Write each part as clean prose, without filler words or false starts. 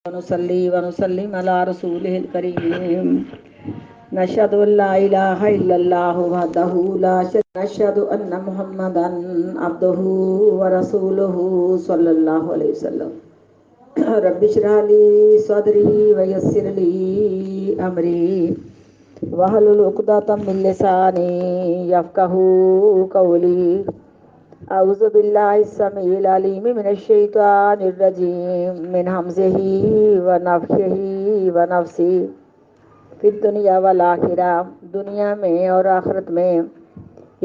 ونصلي ونسلم على رسوله الكريم نشهد أن لا إله إلا الله وحده لا شريك له نشهد أن محمدا عبده ورسوله صلى الله عليه وسلم رب اشرح لي صدري ويسر لي أمري واحلل عقدة من لساني يفقهوا قولي أعوذ بالله السميع العليم من الشيطان الرجيم من همزه ونفخه ونفسه فی الدنیا والآخرہ، دنیا میں اور آخرت میں،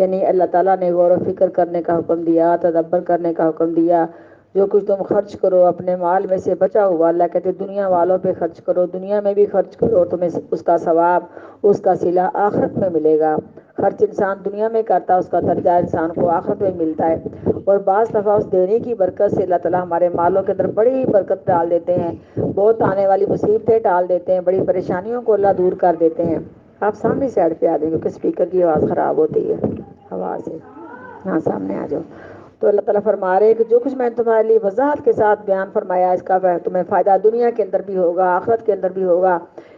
یعنی اللہ تعالیٰ نے غور و فکر کرنے کا حکم دیا، تدبر کرنے کا حکم دیا۔ جو کچھ تم خرچ کرو اپنے مال میں سے بچا ہوا، اللہ کہتے دنیا والوں پہ خرچ کرو، دنیا میں بھی خرچ کرو، تمہیں اس کا ثواب، اس کا صلہ آخرت میں ملے گا۔ خرچ انسان دنیا میں کرتا ہے، اس کا درجہ انسان کو آخرت میں ملتا ہے۔ اور بعض دفعہ اس دینے کی برکت سے اللہ تعالیٰ ہمارے مالوں کے اندر بڑی برکت ڈال دیتے ہیں، بہت آنے والی مصیبتیں ڈال دیتے ہیں، بڑی پریشانیوں کو اللہ دور کر دیتے ہیں۔ آپ سامنے سائڈ پہ آ جائیں کیونکہ اسپیکر کی آواز خراب ہوتی ہے، آواز ہے، ہاں سامنے آ جاؤ۔ تو اللہ تعالیٰ فرما رہے ہیں کہ جو کچھ میں نے تمہارے لیے وضاحت کے ساتھ بیان فرمایا، اس کا تمہیں فائدہ دنیا کے اندر بھی ہوگا، آخرت کے اندر بھی ہوگا۔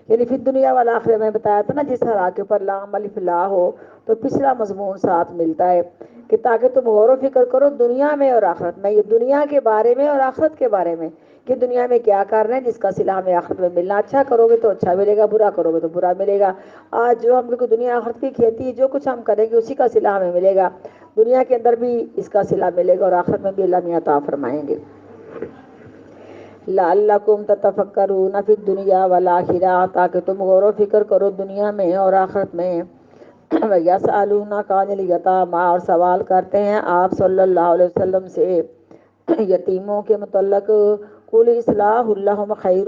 یعنی پھر دنیا والا آخرت میں بتایا تھا نا، جس ہر کے اوپر لام الف لا ہو تو پچھلا مضمون ساتھ ملتا ہے کہ تاکہ تم غور و فکر کرو دنیا میں اور آخرت میں، یہ دنیا کے بارے میں اور آخرت کے بارے میں کہ دنیا میں کیا کر رہے ہیں جس کا صلہ ہمیں آخرت میں ملنا۔ اچھا کرو گے تو اچھا ملے گا، برا کرو گے تو برا ملے گا۔ آج جو ہم لوگ دنیا آخرت کی کھیتی ہے، جو کچھ ہم کریں گے اسی کا صلہ ہمیں ملے گا، دنیا کے اندر بھی اس کا صلہ ملے گا اور آخرت میں بھی اللہ نے عطا فرمائیں گے۔ لعلکم تتفکرون فی الدنیا والآخرہ، تاکہ تم غور و فکر کرو دنیا میں اور آخرت میں۔ یسألونک عن الیتامی، اور سوال کرتے ہیں آپ صلی اللہ علیہ وسلم سے یتیموں کے متعلق۔ قل اصلاح لہم خیر،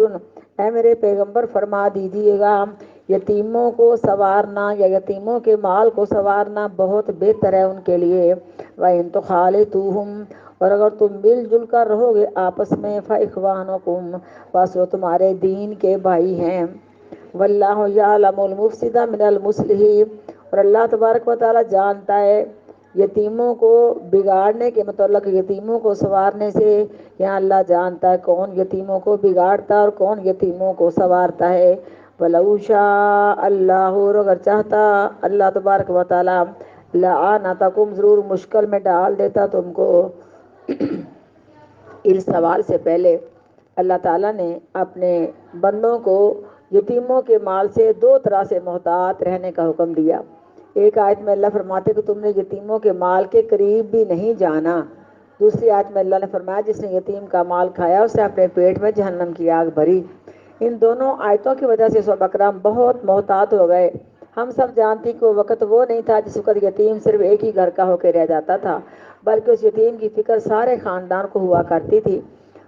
اے میرے پیغمبر فرما دیجیے گا یتیموں کو سنوارنا یا یتیموں کے مال کو سنوارنا بہت بہتر ہے ان کے لیے۔ وَإِن تُخَالِطُوهُمْ، اور اگر تم مل جل کر رہو گے آپس میں، فَإِخْوَانُكُمْ، بس وہ تمہارے دین کے بھائی ہیں۔ وَاللَّهُ يَعْلَمُ الْمُفْسِدَ مِنَ الْمُصْلِحِ، اور اللہ تبارک و تعالیٰ جانتا ہے یتیموں کو بگاڑنے کے متعلق، یتیموں کو سنوارنے سے یہاں اللہ جانتا ہے کون یتیموں کو بگاڑتا ہے اور کون یتیموں کو سنوارتا ہے۔ وَلَوْ شَاءَ اللَّهُ، اور اگر چاہتا اللہ تبارک و تعالیٰ، لَأَعْنَتَكُمْ، ضرور مشکل میں ڈال دیتا تم کو۔ اس سوال سے پہلے اللہ تعالیٰ نے اپنے بندوں کو یتیموں کے مال سے دو طرح سے محتاط رہنے کا حکم دیا۔ ایک آیت میں اللہ فرماتے کہ تم نے یتیموں کے مال کے قریب بھی نہیں جانا۔ دوسری آیت میں اللہ نے فرمایا جس نے یتیم کا مال کھایا اسے اپنے پیٹ میں جہنم کی آگ بھری۔ ان دونوں آیتوں کی وجہ سے صحابہ کرام بہت محتاط ہو گئے۔ ہم سب جانتی کہ وہ وقت وہ نہیں تھا جس وقت یتیم صرف ایک ہی گھر کا ہو کے رہ جاتا تھا، بلکہ اس یتیم کی فکر سارے خاندان کو ہوا کرتی تھی۔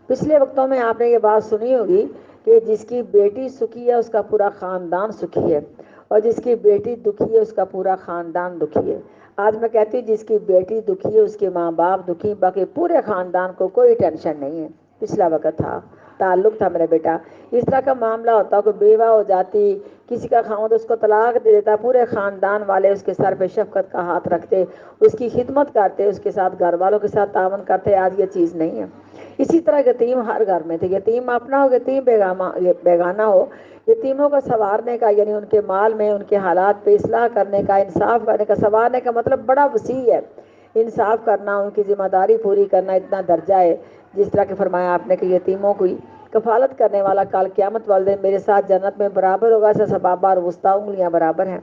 پچھلے وقتوں میں آپ نے یہ بات سنی ہوگی کہ جس کی بیٹی سکھی ہے اس کا پورا خاندان سکھی ہے، اور جس کی بیٹی دکھی ہے اس کا پورا خاندان دکھی ہے۔ آج میں کہتی ہوں جس کی بیٹی دکھی ہے اس کے ماں باپ دکھی، باقی پورے خاندان کو کوئی ٹینشن نہیں ہے۔ پچھلا وقت تھا، تعلق تھا میرا بیٹا۔ اس طرح کا معاملہ ہوتا، کوئی بیوہ ہو جاتی، کسی کا خاوند اس کو طلاق دے دیتا، پورے خاندان والے اس کے سر پہ شفقت کا ہاتھ رکھتے، اس کی خدمت کرتے، اس کے ساتھ گھر والوں کے ساتھ تعاون کرتے۔ آج یہ چیز نہیں ہے۔ اسی طرح یتیم ہر گھر میں تھے، یتیم اپنا ہو یتیم بیگانہ ہو۔ یتیموں کو سنوارنے کا یعنی ان کے مال میں ان کے حالات پہ اصلاح کرنے کا، انصاف کرنے کا، سنوارنے کا مطلب بڑا وسیع ہے۔ انصاف کرنا، ان کی ذمہ داری پوری کرنا اتنا درجہ ہے، جس طرح کہ فرمایا آپ نے کہ یتیموں کی کفالت کرنے والا کل قیامت والے دن میرے ساتھ جنت میں برابر ہوگا، ایسا سبابہ اور وسطیٰ انگلیاں برابر ہیں۔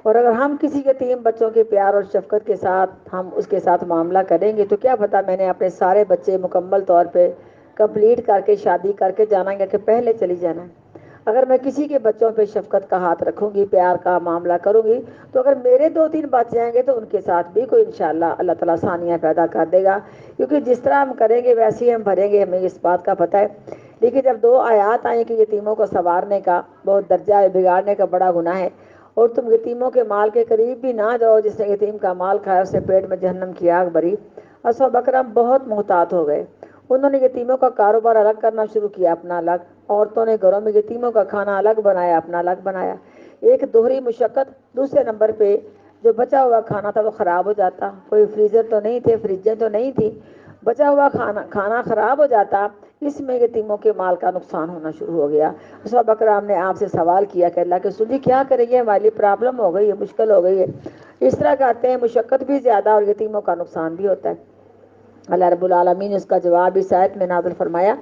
اور اگر ہم کسی یتیم بچوں کے پیار اور شفقت کے ساتھ ہم اس کے ساتھ معاملہ کریں گے تو کیا پتہ میں نے اپنے سارے بچے مکمل طور پہ کمپلیٹ کر کے شادی کر کے جانا ہے کہ پہلے چلی جانا ہے۔ اگر میں کسی کے بچوں پہ شفقت کا ہاتھ رکھوں گی، پیار کا معاملہ کروں گی، تو اگر میرے دو تین بچ جائیں گے تو ان کے ساتھ بھی کوئی انشاءاللہ اللہ تعالیٰ ثانیہ پیدا کر دے گا، کیونکہ جس طرح ہم کریں گے ویسے ہی ہم بھریں گے، ہمیں اس بات کا پتہ ہے۔ لیکن جب دو آیات آئیں کہ یتیموں کو سنوارنے کا بہت درجہ ہے، بگاڑنے کا بڑا گناہ ہے، اور تم یتیموں کے مال کے قریب بھی نہ جاؤ، جس نے یتیم کا مال کھایا اسے پیٹ میں جہنم کی آگ بھری۔ صحابہ کرام بہت محتاط ہو گئے۔ انہوں نے یتیموں کا کاروبار الگ کرنا شروع کیا، اپنا الگ۔ عورتوں نے گھروں میں یتیموں کا کھانا الگ بنایا، اپنا الگ بنایا۔ ایک دوہری مشقت۔ دوسرے نمبر پہ جو بچا ہوا کھانا تھا وہ خراب ہو جاتا، کوئی فریزر تو نہیں تھے، فریجیں تو نہیں تھی، بچا ہوا کھانا خراب ہو جاتا، اس میں یتیموں کے مال کا نقصان ہونا شروع ہو گیا۔ صحابہ کرام نے آپ سے سوال کیا کہ اللہ کے رسول جی کیا کریں گے، ہماری پرابلم ہو گئی ہے، مشکل ہو گئی ہے۔ اس طرح کہتے ہیں مشقت بھی زیادہ اور یتیموں کا نقصان بھی ہوتا ہے۔ اللہ رب العالمین نے اس کا جواب اس آیت میں نازل فرمایا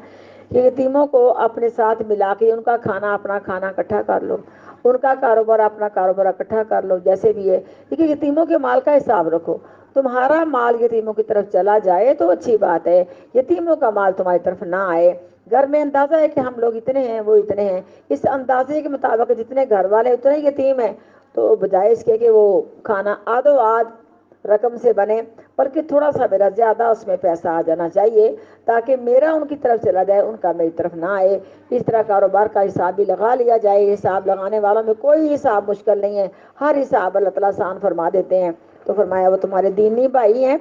کہ یتیموں کو اپنے ساتھ ملا کے ان کا کھانا اپنا کھانا اکٹھا کر لو، ان کا کاروبار اپنا کاروبار اکٹھا کر لو، جیسے بھی ہے، لیکن یتیموں کے مال کا حساب رکھو۔ تمہارا مال یتیموں کی طرف چلا جائے تو اچھی بات ہے، یتیموں کا مال تمہاری طرف نہ آئے۔ گھر میں اندازہ ہے کہ ہم لوگ اتنے ہیں، وہ اتنے ہیں، اس اندازے کے مطابق جتنے گھر والے اتنے یتیم ہیں، تو بجائے اس کے کہ وہ کھانا آدھو آدھ رقم سے بنے، بلکہ تھوڑا سا میرا زیادہ اس میں پیسہ آ جانا چاہیے تاکہ میرا ان کی طرف چلا جائے، ان کا میری طرف نہ آئے۔ اس طرح کاروبار کا حساب بھی لگا لیا جائے۔ حساب لگانے والوں میں کوئی حساب مشکل نہیں ہے، ہر حساب اللہ تعالیٰ آسان فرما دیتے ہیں۔ تو فرمایا وہ تمہارے دینی بھائی ہیں،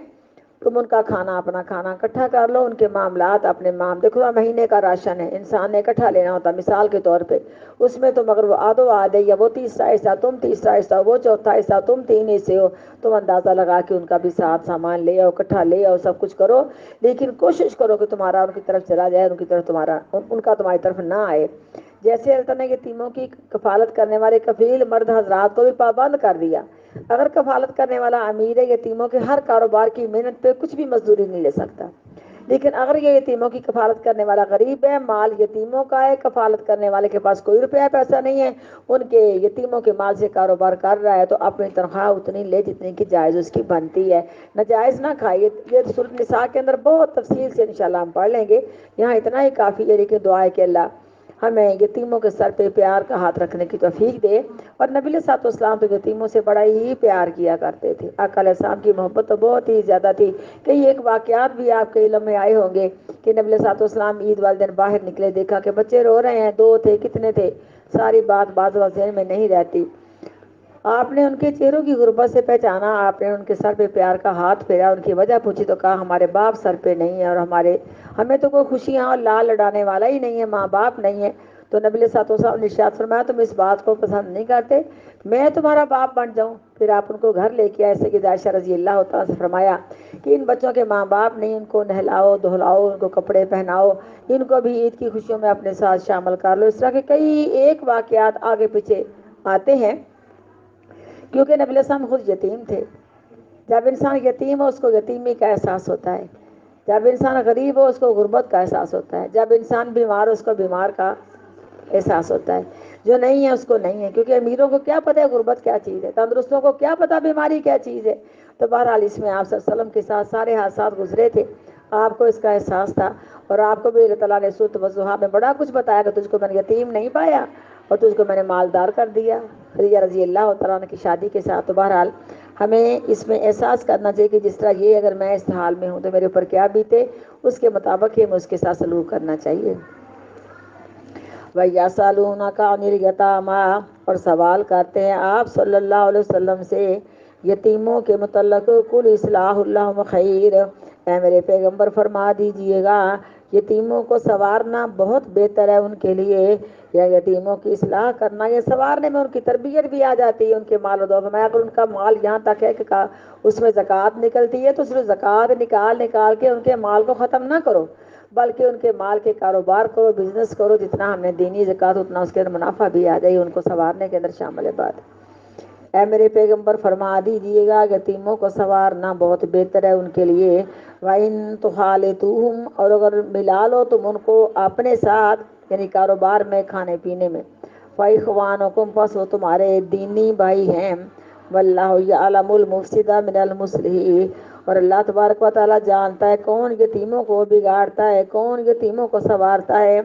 تم ان کا کھانا اپنا کھانا اکٹھا کر لو، ان کے معاملات اپنے دیکھو مہینے کا راشن ہے، انسان نے اکٹھا لینا ہوتا ہے مثال کے طور پہ، اس میں تم اگر وہ آدھو آدھے یا وہ تیسرا حصہ تم تیسرا حصہ وہ چوتھا حصہ تم تین حصے ہو، تم اندازہ لگا کے ان کا بھی ساتھ سامان لے آؤ، اکٹھا لے آؤ، سب کچھ کرو، لیکن کوشش کرو کہ تمہارا ان کی طرف چلا جائے، ان کی طرف تمہارا ان کا تمہاری طرف نہ آئے۔ جیسے اللہ تعالیٰ نے یتیموں کی کفالت کرنے والے کفیل مرد حضرات کو بھی پابند کر دیا۔ اگر کفالت کرنے والا امیر ہے، یتیموں کے ہر کاروبار کی محنت پہ کچھ بھی مزدوری نہیں لے سکتا، لیکن اگر یہ یتیموں کی کفالت کرنے والا غریب ہے، مال یتیموں کا ہے، کفالت کرنے والے کے پاس کوئی روپیہ پیسہ نہیں ہے، ان کے یتیموں کے مال سے کاروبار کر رہا ہے، تو اپنی تنخواہ اتنی لے جتنی کی جائز اس کی بنتی ہے، ناجائز نہ کھائیے۔ یہ سورۃ النساء کے اندر بہت تفصیل سے انشاءاللہ ہم پڑھ لیں گے، یہاں اتنا ہی کافی ہے، لیکن دعا ہے کہ اللہ ہمیں یتیموں کے سر پہ پیار کا ہاتھ رکھنے کی توفیق دے۔ اور نبی علیہ الصلوۃ والسلام تو یتیموں سے بڑا ہی پیار کیا کرتے تھے، آقا علیہ السلام کی محبت تو بہت ہی زیادہ تھی۔ کئی ایک واقعات بھی آپ کے علم میں آئے ہوں گے کہ نبی علیہ الصلوۃ والسلام عید والے دن باہر نکلے، دیکھا کہ بچے رو رہے ہیں، دو تھے کتنے تھے ساری بات بعض ذہن میں نہیں رہتی، آپ نے ان کے چہروں کی غربت سے پہچانا، آپ نے ان کے سر پہ پیار کا ہاتھ پھیرا، ان کی وجہ پوچھی تو کہا ہمارے باپ سر پہ نہیں ہے، اور ہمیں تو کوئی خوشیاں اور لال لڑانے والا ہی نہیں ہے، ماں باپ نہیں ہے۔ تو نبی علیہ الصلوۃ والسلام نے ارشاد فرمایا تم اس بات کو پسند نہیں کرتے میں تمہارا باپ بن جاؤں؟ پھر آپ ان کو گھر لے کے آئے۔ سیدہ عائشہ رضی اللہ تعالیٰ سے فرمایا کہ ان بچوں کے ماں باپ نہیں، ان کو نہلاؤ دہلاؤ، ان کو کپڑے پہناؤ، ان کو بھی عید کی خوشیوں میں اپنے ساتھ شامل کر لو۔ اس طرح کے کئی ایک واقعات آگے پیچھے آتے ہیں، کیونکہ نبی علیہ السلام خود یتیم تھے۔ جب انسان یتیم ہو اس کو یتیمی کا احساس ہوتا ہے، جب انسان غریب ہو اس کو غربت کا احساس ہوتا ہے، جب انسان بیمار ہو اس کو بیمار کا احساس ہوتا ہے، جو نہیں ہے اس کو نہیں ہے، کیونکہ امیروں کو کیا پتہ ہے غربت کیا چیز ہے، تندرستوں کو کیا پتہ بیماری کیا چیز ہے۔ تو بہرحال اس میں آپ صلی اللہ علیہ وسلم کے ساتھ سارے حادثات گزرے تھے، آپ کو اس کا احساس تھا، اور آپ کو بھی اللہ تعالیٰ نے سورۃ والضحیٰ میں بڑا کچھ بتایا کہ تجھ کو میں نے یتیم نہیں پایا اور تجھ کو میں نے مالدار کر دیا خدیجہ رضی اللہ تعالیٰ عنہ کی شادی کے ساتھ۔ تو بہرحال ہمیں اس میں احساس کرنا چاہیے کہ جس طرح یہ اگر میں اس حال میں ہوں تو میرے اوپر کیا بیتے، اس کے مطابق ہی ہمیں اس کے ساتھ سلوک کرنا چاہیے۔ وَيَسْأَلُونَكَ عَنِ الْيَتَامَىٰ، اور سوال کرتے ہیں آپ صلی اللہ علیہ وسلم سے یتیموں کے متعلق، قُلْ إِصْلَاحُ لَهُمْ خَيْرٌ، اے میرے پیغمبر فرما دیجئے گا یتیموں کو سنوارنا بہت بہتر ہے ان کے لیے، یا یتیموں کی اصلاح کرنا، یا سنوارنے میں ان کی تربیت بھی آ جاتی ہے، ان کے مال و دولت میں اگر ان کا مال یہاں تک ہے کہ اس میں زکوٰۃ نکلتی ہے تو صرف زکوٰۃ نکال کے ان کے مال کو ختم نہ کرو، بلکہ ان کے مال کے کاروبار کرو، بزنس کرو، جتنا ہم نے دینی زکوٰۃ اتنا اس کے اندر منافع بھی آ جائے، ان کو سنوارنے کے اندر شامل ہے بات۔ اے میرے پیغمبر فرما دیجئے گا یتیموں کو سنوارنا بہت بہتر ہے ان کے لیے، وَإِن تُخَالِطُوهُمْ، اور اگر ملا لو تم ان کو اپنے ساتھ، یعنی کاروبار میں کھانے پینے میں، فَإِخْوَانُكُمْ، پس وہ تمہارے دینی بھائی ہیں، وَاللَّهُ يَعْلَمُ الْمُفْسِدَ مِنَ الْمُصْلِحِ، اور اللہ تبارک و تعالیٰ جانتا ہے کون یتیموں کو بگاڑتا ہے، کون یتیموں کو سنوارتا ہے۔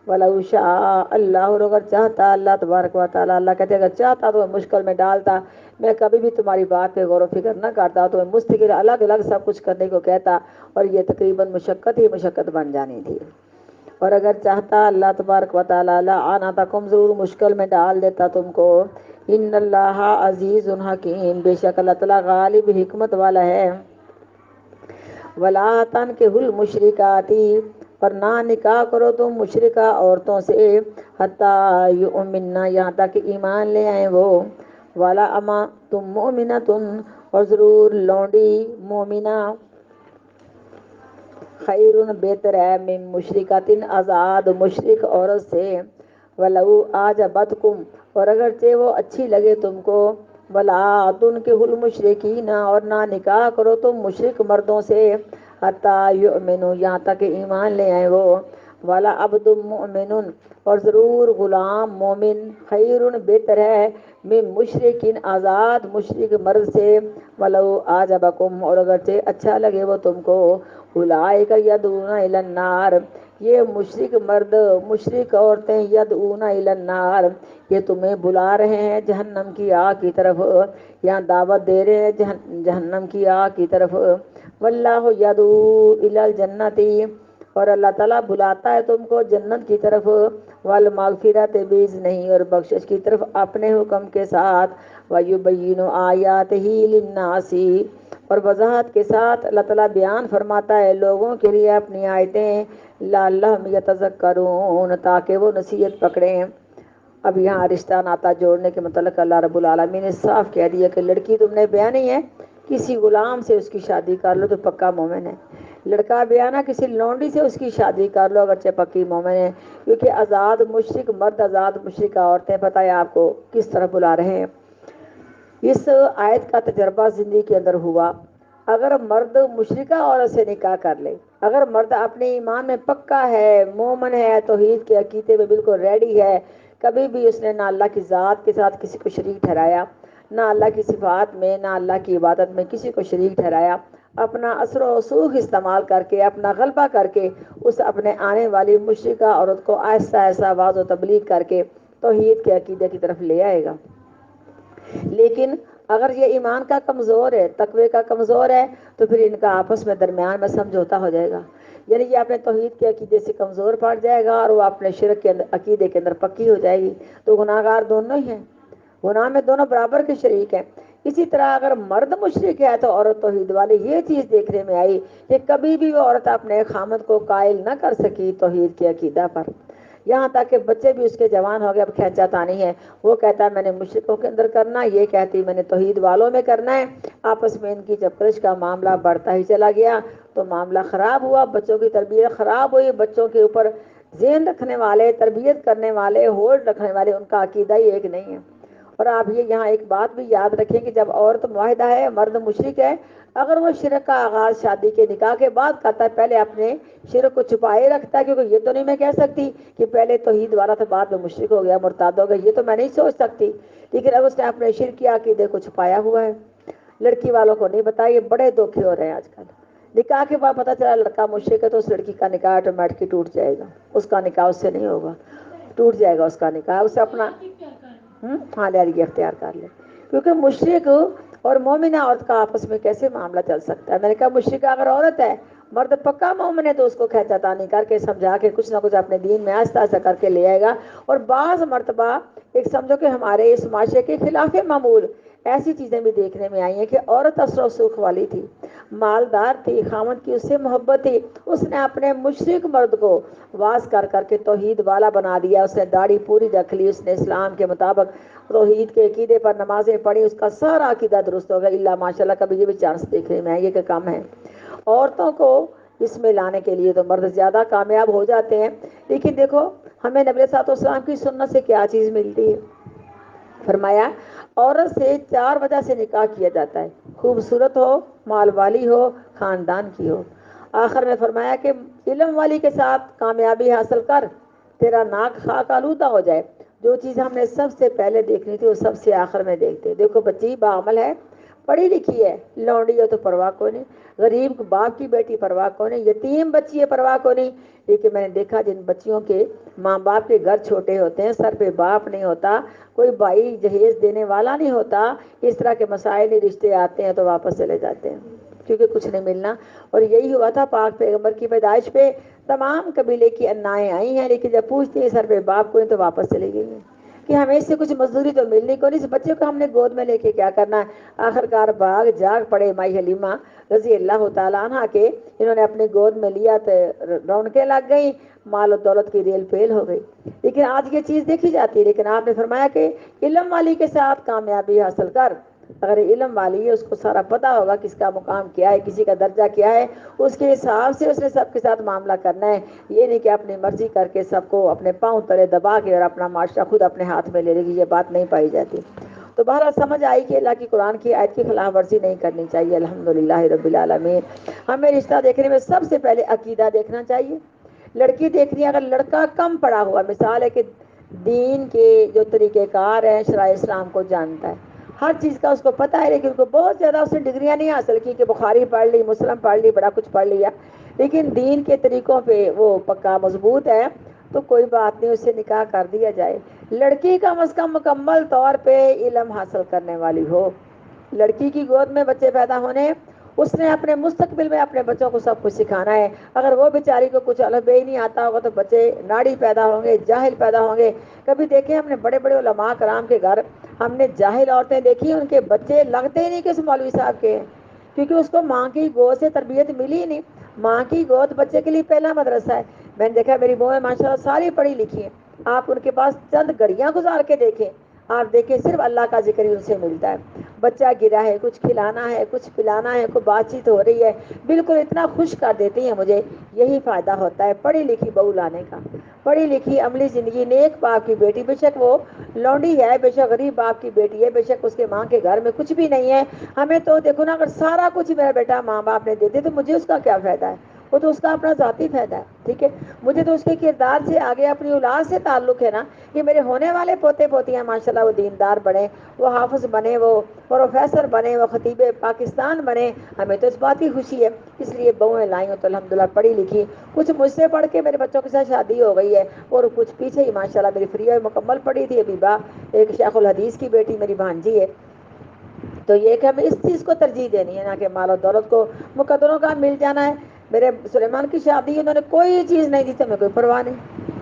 وَلَوْ شَاءَ اللَّهُ، اور اگر چاہتا اللہ تبارک و تعالیٰ، اللہ کہتے ہیں اگر چاہتا تو مشکل میں ڈالتا، میں کبھی بھی تمہاری بات پہ غور و فکر نہ کرتا، تو میں مستقل الگ الگ سب کچھ کرنے کو کہتا، اور یہ تقریباً مشقت ہی مشقت بن جانی تھی۔ اور اگر چاہتا اللہ تبارک و تعالیٰ لَأَعْنَتَكُمْ، ضرور مشکل میں ڈال دیتا تم کو۔ ان اللہ عزیز حکیم، بے شک اللہ تعالیٰ غالب حکمت والا ہے۔ وَلَا تَنكِحُوا الْمُشْرِكَاتِ، پر نہ نکاح کرو تم مشرکہ عورتوں سے، حتیٰ یؤمنن، یہاں تک کہ ایمان لے آئیں وہ، وَلَا أَمَةٌ مُؤْمِنَةٌ، اور ضرور لونڈی مومنہ، خیرن بہتر ہے من مشرکاتن آزاد مشرک عورت سے، ولو آجبتکم اور اگرچہ وہ اچھی لگے تم کو، ولا تنکحوا المشرکین اور نہ نکاح کرو تم مشرک مردوں سے، حتی یؤمنوا یہاں تک کہ ایمان لے آئے وہ، والا عبد مؤمن اور ضرور غلام مومن، خیرن بہتر ہے من مشرکین آزاد مشرک مرد سے، ولو آجبکم اور اگرچہ اچھا لگے وہ تم کو، اولئک یدعون الی النار یہ مشرک مرد مشرک عورتیں، یدعون الی النار یہ تمہیں بلا رہے ہیں جہنم کی آگ کی طرف، یا دعوت دے رہے ہیں جہنم کی آگ کی طرف، واللہ یدعو الی الجنت اور اللہ تعالیٰ بلاتا ہے تم کو جنت کی طرف، والمغفرت بیز نہیں اور بخشش کی طرف اپنے حکم کے ساتھ، وَيُبَيِّنُ آیَاتِهِ لِلنَّاسِ اور وضاحت کے ساتھ اللہ تعالیٰ بیان فرماتا ہے لوگوں کے لیے اپنی آیتیں، لعلہم یتذکرون تاکہ وہ نصیحت پکڑیں۔ اب یہاں رشتہ ناتا جوڑنے کے متعلق اللہ رب العالمین نے صاف کہہ دیا کہ لڑکی تم نے بیاہ نہیں ہے، کسی غلام سے اس کی شادی کر لو تو پکا مومن ہے، لڑکا بیاہ نہ کسی لونڈی سے اس کی شادی کر لو اگرچہ پکی مومن ہے، کیونکہ آزاد مشرک مرد آزاد مشرک عورتیں پتہ ہے آپ کو کس طرح بلا رہے ہیں۔ اس آیت کا تجربہ زندگی کے اندر ہوا، اگر مرد مشرکہ عورت سے نکاح کر لے، اگر مرد اپنے ایمان میں پکا ہے، مومن ہے، توحید کے عقیدے میں بالکل ریڈی ہے، کبھی بھی اس نے نہ اللہ کی ذات کے ساتھ کسی کو شریک ٹھہرایا، نہ اللہ کی صفات میں، نہ اللہ کی عبادت میں کسی کو شریک ٹھہرایا، اپنا اثر و رسوخ استعمال کر کے، اپنا غلبہ کر کے اس اپنے آنے والی مشرکہ عورت کو آہستہ آہستہ واعظ و تبلیغ کر کے توحید کے عقیدے کی طرف لے آئے گا۔ لیکن اگر یہ ایمان کا کمزور ہے، تقوی کا کمزور ہے، تو پھر ان کا آپس میں درمیان میں سمجھوتا ہو جائے گا، یعنی یہ اپنے توحید کے عقیدے سے کمزور پڑ جائے گا اور وہ اپنے شرک کے عقیدے کے اندر پکی ہو جائے گی، تو گناہ گار دونوں ہی ہیں، گناہ میں دونوں برابر کے شریک ہیں۔ اسی طرح اگر مرد مشرک ہے تو عورت توحید والی یہ چیز دیکھنے میں آئی کہ کبھی بھی وہ عورت اپنے خامد کو قائل نہ کر سکی توحید کے عقیدہ پر، یہاں تک کہ بچے بھی اس کے جوان ہو گئے، اب کھینچا تانی ہے، وہ کہتا ہے میں نے مشرکوں کے اندر کرنا، یہ کہتی میں نے توحید والوں میں کرنا ہے، آپس میں ان کی جب پرش کا معاملہ بڑھتا ہی چلا گیا تو معاملہ خراب ہوا، بچوں کی تربیت خراب ہوئی، بچوں کے اوپر ذہن رکھنے والے، تربیت کرنے والے، ہولڈ رکھنے والے ان کا عقیدہ ہی ایک نہیں ہے۔ اور آپ یہ یہاں ایک بات بھی یاد رکھیں کہ جب عورت معاہدہ ہے، مرد مشرک ہے، اگر وہ شرک کا آغاز شادی کے نکاح کے بعد کرتا ہے، پہلے اپنے شرک کو چھپائے رکھتا ہے، کیونکہ یہ تو نہیں میں کہہ سکتی کہ پہلے توحید والا تھا بعد میں مشرک ہو گیا، مرتاد ہو گیا، یہ تو میں نہیں سوچ سکتی، لیکن اب اس نے اپنے شرک کے عقیدے کو چھپایا ہوا ہے، لڑکی والوں کو نہیں بتایا۔ یہ بڑے دھوکے ہو رہے ہیں آج کل، نکاح کے بعد پتہ چلا لڑکا مشرک ہے تو اس لڑکی کا نکاح آٹومیٹکلی ٹوٹ جائے گا، اس کا نکاح اس سے نہیں ہوگا، ٹوٹ جائے گا اس کا نکاح، اسے اپنا ہاں لہرگی اختیار کر لے، کیونکہ مشرک اور مومنہ عورت کا آپس میں کیسے معاملہ چل سکتا ہے؟ میں نے کہا مشرکہ اگر عورت ہے، مرد پکا مومن ہے تو اس کو کھینچا تانی کر کے سمجھا کے کچھ نہ کچھ اپنے دین میں آہستہ آہستہ کر کے لے آئے گا۔ اور بعض مرتبہ ایک سمجھو کہ ہمارے اس معاشرے کے خلاف معمول ایسی چیزیں بھی دیکھنے میں آئی ہیں کہ عورت اثر و سوکھ والی تھی، مالدار تھی، خاوند کی اس سے محبت تھی، اس نے اپنے مشرک مرد کو واز کر کر کے توحید والا بنا دیا، اس نے داڑھی پوری رکھ لی، اس نے اسلام کے مطابق توحید کے عقیدے پر نمازیں پڑھی، اس کا سارا عقیدہ درست ہو گیا، اللہ ماشاء اللہ کبھی یہ بھی چانس دیکھنے میں آئے کہ کم ہے۔ عورتوں کو اس میں لانے کے لیے تو مرد زیادہ کامیاب ہو جاتے ہیں، لیکن دیکھو ہمیں نبی صلی اللہ علیہ وسلم کی سنت سے کیا چیز ملتی ہے؟ فرمایا عورت سے 4 وجہ سے نکاح کیا جاتا ہے، خوبصورت ہو، مال والی ہو، خاندان کی ہو، آخر میں فرمایا کہ علم والی کے ساتھ کامیابی حاصل کر، تیرا ناک خاک آلودہ ہو جائے، جو چیز ہم نے سب سے پہلے دیکھنی تھی وہ سب سے آخر میں دیکھتے۔ دیکھو بچی باعمل ہے، پڑھی لکھی ہے، لونڈی ہو تو پرواہ کو نہیں، غریب باپ کی بیٹی پرواہ کو نہیں، یتیم بچی ہے پرواہ کو نہیں، لیکن میں نے دیکھا جن بچیوں کے ماں باپ کے گھر چھوٹے ہوتے ہیں، سر پہ باپ نہیں ہوتا، کوئی بھائی جہیز دینے والا نہیں ہوتا، اس طرح کے مسائل رشتے آتے ہیں تو واپس چلے جاتے ہیں کیونکہ کچھ نہیں ملنا۔ اور یہی ہوا تھا پاک پیغمبر کی پیدائش پہ، تمام قبیلے کی انائیں آئی ہیں، لیکن جب پوچھتی ہیں سر پہ باپ کو نہیں تو واپس چلی گئی ہیں کہ ہمیں اس سے کچھ مزدوری تو ملنی کو نہیں، اس بچے کو ہم نے گود میں لے کے کیا کرنا ہے۔ آخر کار بھاگ جاگ پڑے مائی حلیمہ رضی اللہ تعالیٰ عنہ کے، انہوں نے اپنی گود میں لیا تو رونقیں لگ گئیں، مال و دولت کی ریل فیل ہو گئی۔ لیکن آج یہ چیز دیکھی جاتی ہے، لیکن آپ نے فرمایا کہ علم والی کے ساتھ کامیابی حاصل کر، اگر علم والی ہے اس کو سارا پتا ہوگا کس کا مقام کیا ہے، کسی کا درجہ کیا ہے، اس کے حساب سے اس نے سب کے ساتھ معاملہ کرنا ہے. یہ نہیں کہ اپنی مرضی کر کے سب کو اپنے پاؤں تلے دبا کے اور اپنا معاشرہ خود اپنے ہاتھ میں لے لے گی، یہ بات نہیں پائی جاتی. تو بہرحال سمجھ آئی کہ اللہ کی قرآن کی آیت کی خلاف ورزی نہیں کرنی چاہیے. الحمدللہ رب العالمین. ہمیں رشتہ دیکھنے میں سب سے پہلے عقیدہ دیکھنا چاہیے. لڑکی دیکھنی ہے، اگر لڑکا کم پڑا ہوا، مثال ہے کہ دین کے جو طریقہ کار ہیں شرائع اسلام کو جانتا ہے، ہر چیز کا اس کو پتہ ہے، لیکن اس کو بہت زیادہ اس نے ڈگریاں نہیں حاصل کی کہ بخاری پڑھ لی، مسلم پڑھ لی، بڑا کچھ پڑھ لیا، لیکن دین کے طریقوں پہ وہ پکا مضبوط ہے، تو کوئی بات نہیں، اس سے نکاح کر دیا جائے. لڑکی کم از کم مکمل طور پہ علم حاصل کرنے والی ہو. لڑکی کی گود میں بچے پیدا ہونے، اس نے اپنے مستقبل میں اپنے بچوں کو سب کچھ سکھانا ہے. اگر وہ بیچاری کو کچھ الگ بے ہی نہیں آتا ہوگا تو بچے ناڑی پیدا ہوں گے، جاہل پیدا ہوں گے. کبھی دیکھیں ہم نے بڑے بڑے علماء کرام کے گھر ہم نے جاہل عورتیں دیکھی، ان کے بچے لگتے ہی نہیں کہ اس مولوی صاحب کے ہیں، کیونکہ اس کو ماں کی گود سے تربیت ملی ہی نہیں. ماں کی گود بچے کے لیے پہلا مدرسہ ہے. میں نے دیکھا میری بہویں ماشاء اللہ ساری پڑھی لکھی ہیں، آپ ان کے پاس چند گھڑیاں گزار کے دیکھیں، آپ دیکھیں صرف اللہ کا ذکر ہی ان سے ملتا ہے. بچہ گرا ہے، کچھ کھلانا ہے، کچھ پلانا ہے، کوئی بات چیت ہو رہی ہے، بالکل اتنا خوش کر دیتی ہیں مجھے. یہی فائدہ ہوتا ہے پڑھی لکھی بہو لانے کا. پڑھی لکھی عملی زندگی، نیک باپ کی بیٹی، بے شک وہ لونڈی ہے، بے شک غریب باپ کی بیٹی ہے، بے شک اس کے ماں کے گھر میں کچھ بھی نہیں ہے. ہمیں تو دیکھو نا، اگر سارا کچھ میرا بیٹا ماں باپ نے دے دے تو مجھے اس کا کیا فائدہ ہے؟ وہ تو اس کا اپنا ذاتی فائدہ ہے. ٹھیک ہے، مجھے تو اس کے کردار سے آگے اپنی اولاد سے تعلق ہے نا، کہ میرے ہونے والے پوتے پوتیاں ماشاء اللہ وہ دیندار بنے، وہ حافظ بنے، وہ پروفیسر بنے، وہ خطیب پاکستان بنے. ہمیں تو اس بات کی خوشی ہے. اس لیے بہویں لائی ہوں تو الحمدللہ پڑھی لکھی. کچھ مجھ سے پڑھ کے میرے بچوں کے ساتھ شادی ہو گئی ہے، اور کچھ پیچھے ہی ماشاء اللہ میری فریہ مکمل پڑھی تھی ابیبا، ایک شیخ الحدیث کی بیٹی میری بھانجی ہے. تو یہ کہ ہمیں اس چیز کو ترجیح دینی ہے، نہ کہ مال و دولت کو مقدروں کا مل جانا ہے. میرے سلیمان کی شادی انہوں نے کوئی چیز نہیں دی تھی، ہمیں کوئی پرواہ نہیں.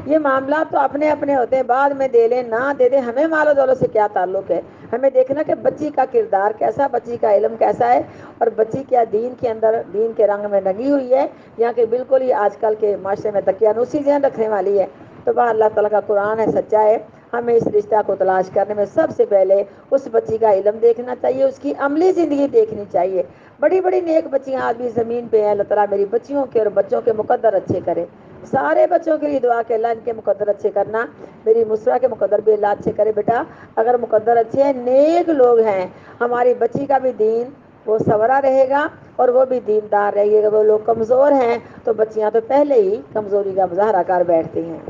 یہ معاملات تو اپنے اپنے ہوتے ہیں، بعد میں دے لیں نہ دے دیں، ہمیں مال و دولت سے کیا تعلق ہے. ہمیں دیکھنا کہ بچی کا کردار کیسا، بچی کا علم کیسا ہے، اور بچی کیا دین کے اندر دین کے رنگ میں رنگی ہوئی ہے، یا کہ بالکل ہی آج کل کے معاشرے میں دقیانوسی ذہن رکھنے والی ہے. تو بہر اللہ تعالیٰ کا قرآن ہے، سچا ہے. ہمیں اس رشتہ کو تلاش کرنے میں سب سے پہلے اس بچی کا علم دیکھنا چاہیے، اس کی عملی زندگی دیکھنی چاہیے. بڑی بڑی نیک بچیاں آج بھی زمین پہ ہیں. اللہ تعالیٰ میری بچیوں کے اور بچوں کے مقدر اچھے کرے. سارے بچوں کے لیے دعا کہ اللہ ان کے مقدر اچھے کرنا. میری مسرا کے مقدر بھی اللہ اچھے کرے. بیٹا اگر مقدر اچھے ہیں، نیک لوگ ہیں، ہماری بچی کا بھی دین وہ سورا رہے گا، اور وہ بھی دیندار رہے گی. اگر وہ لوگ کمزور ہیں تو بچیاں تو پہلے ہی کمزوری کا مظاہرہ کر بیٹھتی ہیں.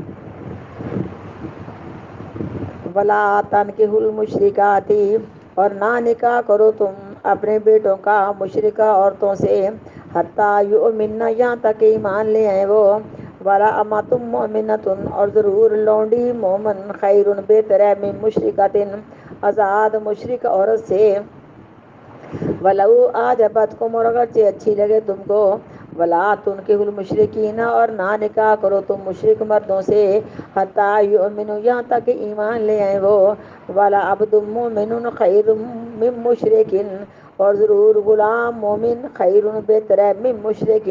ولا تنکحوا المشرکات، اور نہ نکاح کرو تم اپنے بیٹوں کا مشرکہ عورتوں سے، حتی یؤمنن، یہاں تک ایمان لے آئے وہ. ولا امۃ مؤمنۃ، اور ضرور لونڈی مومن، خیر بہتر ہے، من مشرکۃ، آزاد مشرک عورت سے. ولو اعجبتکم، اور اگرچہ اچھی لگے تم کو. ولا تنکحوا المشرکین، اور نہ نکاح کرو تم مشرک مردوں سے، حتی یؤمنوا، یہاں تک ایمان لے آئے وہ. ولعبد مؤمن خیر من مشرک، اور ضرور غلام مومن خیر بہتر ہے، من مشرک،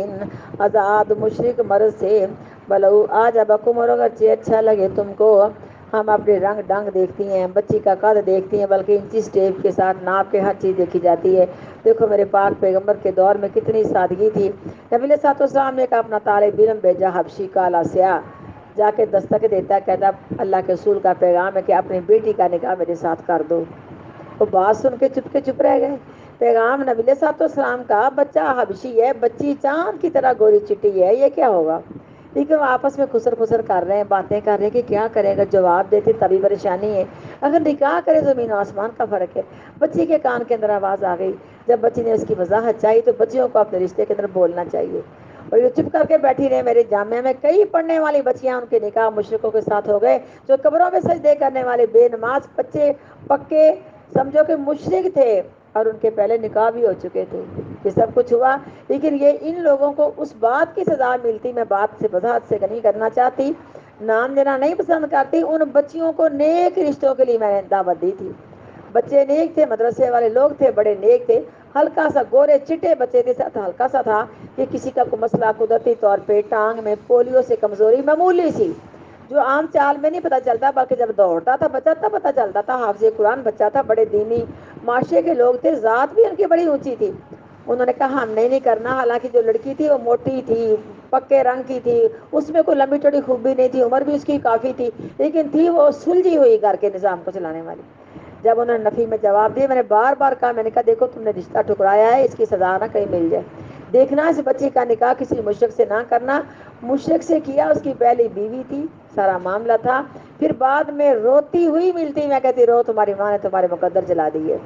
آزاد مشرک مرد سے. ولو اعجبکم، اور اگرچہ اچھا لگے تم کو. ہم اپنے رنگ ڈھنگ دیکھتی ہیں، بچی کا قد دیکھتی ہیں، بلکہ انچی ٹیپ کے ساتھ ناپ کے ہر چیز دیکھی جاتی ہے. دیکھو میرے پاک پیغمبر کے دور میں کتنی سادگی تھی. نبی علیہ الصلوۃ والسلام نے ایک اپنا طالب علم بھیجا، حبشی کالا سیاہ، جا کے دستک دیتا ہے، کہتا اللہ کے رسول کا پیغام ہے کہ اپنی بیٹی کا نکاح میرے ساتھ کر دو. وہ بات سن کے چپ رہ گئے. پیغام نبی علیہ الصلوۃ والسلام کا، بچہ حبشی ہے، بچی چاند کی طرح گوری چٹی ہے، یہ کیا ہوگا؟ لیکن وہ آپس میں خسر پسر کر رہے ہیں، باتیں کر رہے ہیں کہ کیا کرے گا، جواب دیتے تبھی پریشانی ہے. اگر نکاح کرے زمین و آسمان کا فرق ہے. بچی کے کان کے اندر آواز آ گئی. جب بچی نے اس کی وضاحت چاہی تو بچیوں کو اپنے رشتے کے اندر بولنا چاہیے. اور یہ چپ کر کے بیٹھی رہے. میرے جامعہ میں کئی پڑھنے والی بچیاں، ان کے نکاح مشرکوں کے ساتھ ہو گئے، جو قبروں میں سجدے کرنے والے بے نماز بچے پکے سمجھو کہ مشرک تھے، اور ان کے پہلے نکاح بھی ہو چکے تھے. یہ سب کچھ ہوا، لیکن یہ ان لوگوں کو اس بات کی سزا ملتی. میں بات سے وضاحت سے نہیں کرنا چاہتی، نام لینا نہیں پسند کرتی. ان بچیوں کو نیک رشتوں کے لیے میں نے دعوت دی تھی. بچے نیک تھے، مدرسے والے لوگ تھے، بڑے نیک تھے. ہلکا سا گورے چٹے بچے تھے، ساتھ ہلکا سا تھا کہ کسی کا کوئی مسئلہ قدرتی طور پہ ٹانگ میں پولیو سے کمزوری معمولی سی، جو عام چال میں نہیں پتہ چلتا، بلکہ جب دوڑتا تھا بچہ تب پتہ چلتا تھا. حافظ قرآن بچہ تھا، بڑے دینی معاشرے کے لوگ تھے، ذات بھی ان کی بڑی اونچی تھی، انہوں نے کہا ہم نہیں کرنا، حالانکہ جو لڑکی تھی وہ موٹی تھی، پکے رنگ کی تھی، اس میں کوئی لمبی چوڑی خوبی نہیں تھی، عمر بھی اس کی کافی تھی، لیکن تھی وہ سلجھی ہوئی گھر کے نظام کو چلانے والی۔ جب انہوں نے نفی میں جواب دیا، میں نے بار بار کہا، میں نے کہا دیکھو تم نے رشتہ ٹھکرایا ہے، اس کی سزا نہ کہیں مل جائے، دیکھنا اس بچی کا نکاح کسی مشرک سے نہ کرنا۔ مشرک سے کیا، اس کی پہلی بیوی تھی، سارا معاملہ تھا، پھر بعد میں روتی ہوئی ملتی، میں کہتی رو تمہاری ماں نے تمہارے مقدر جلا دیے،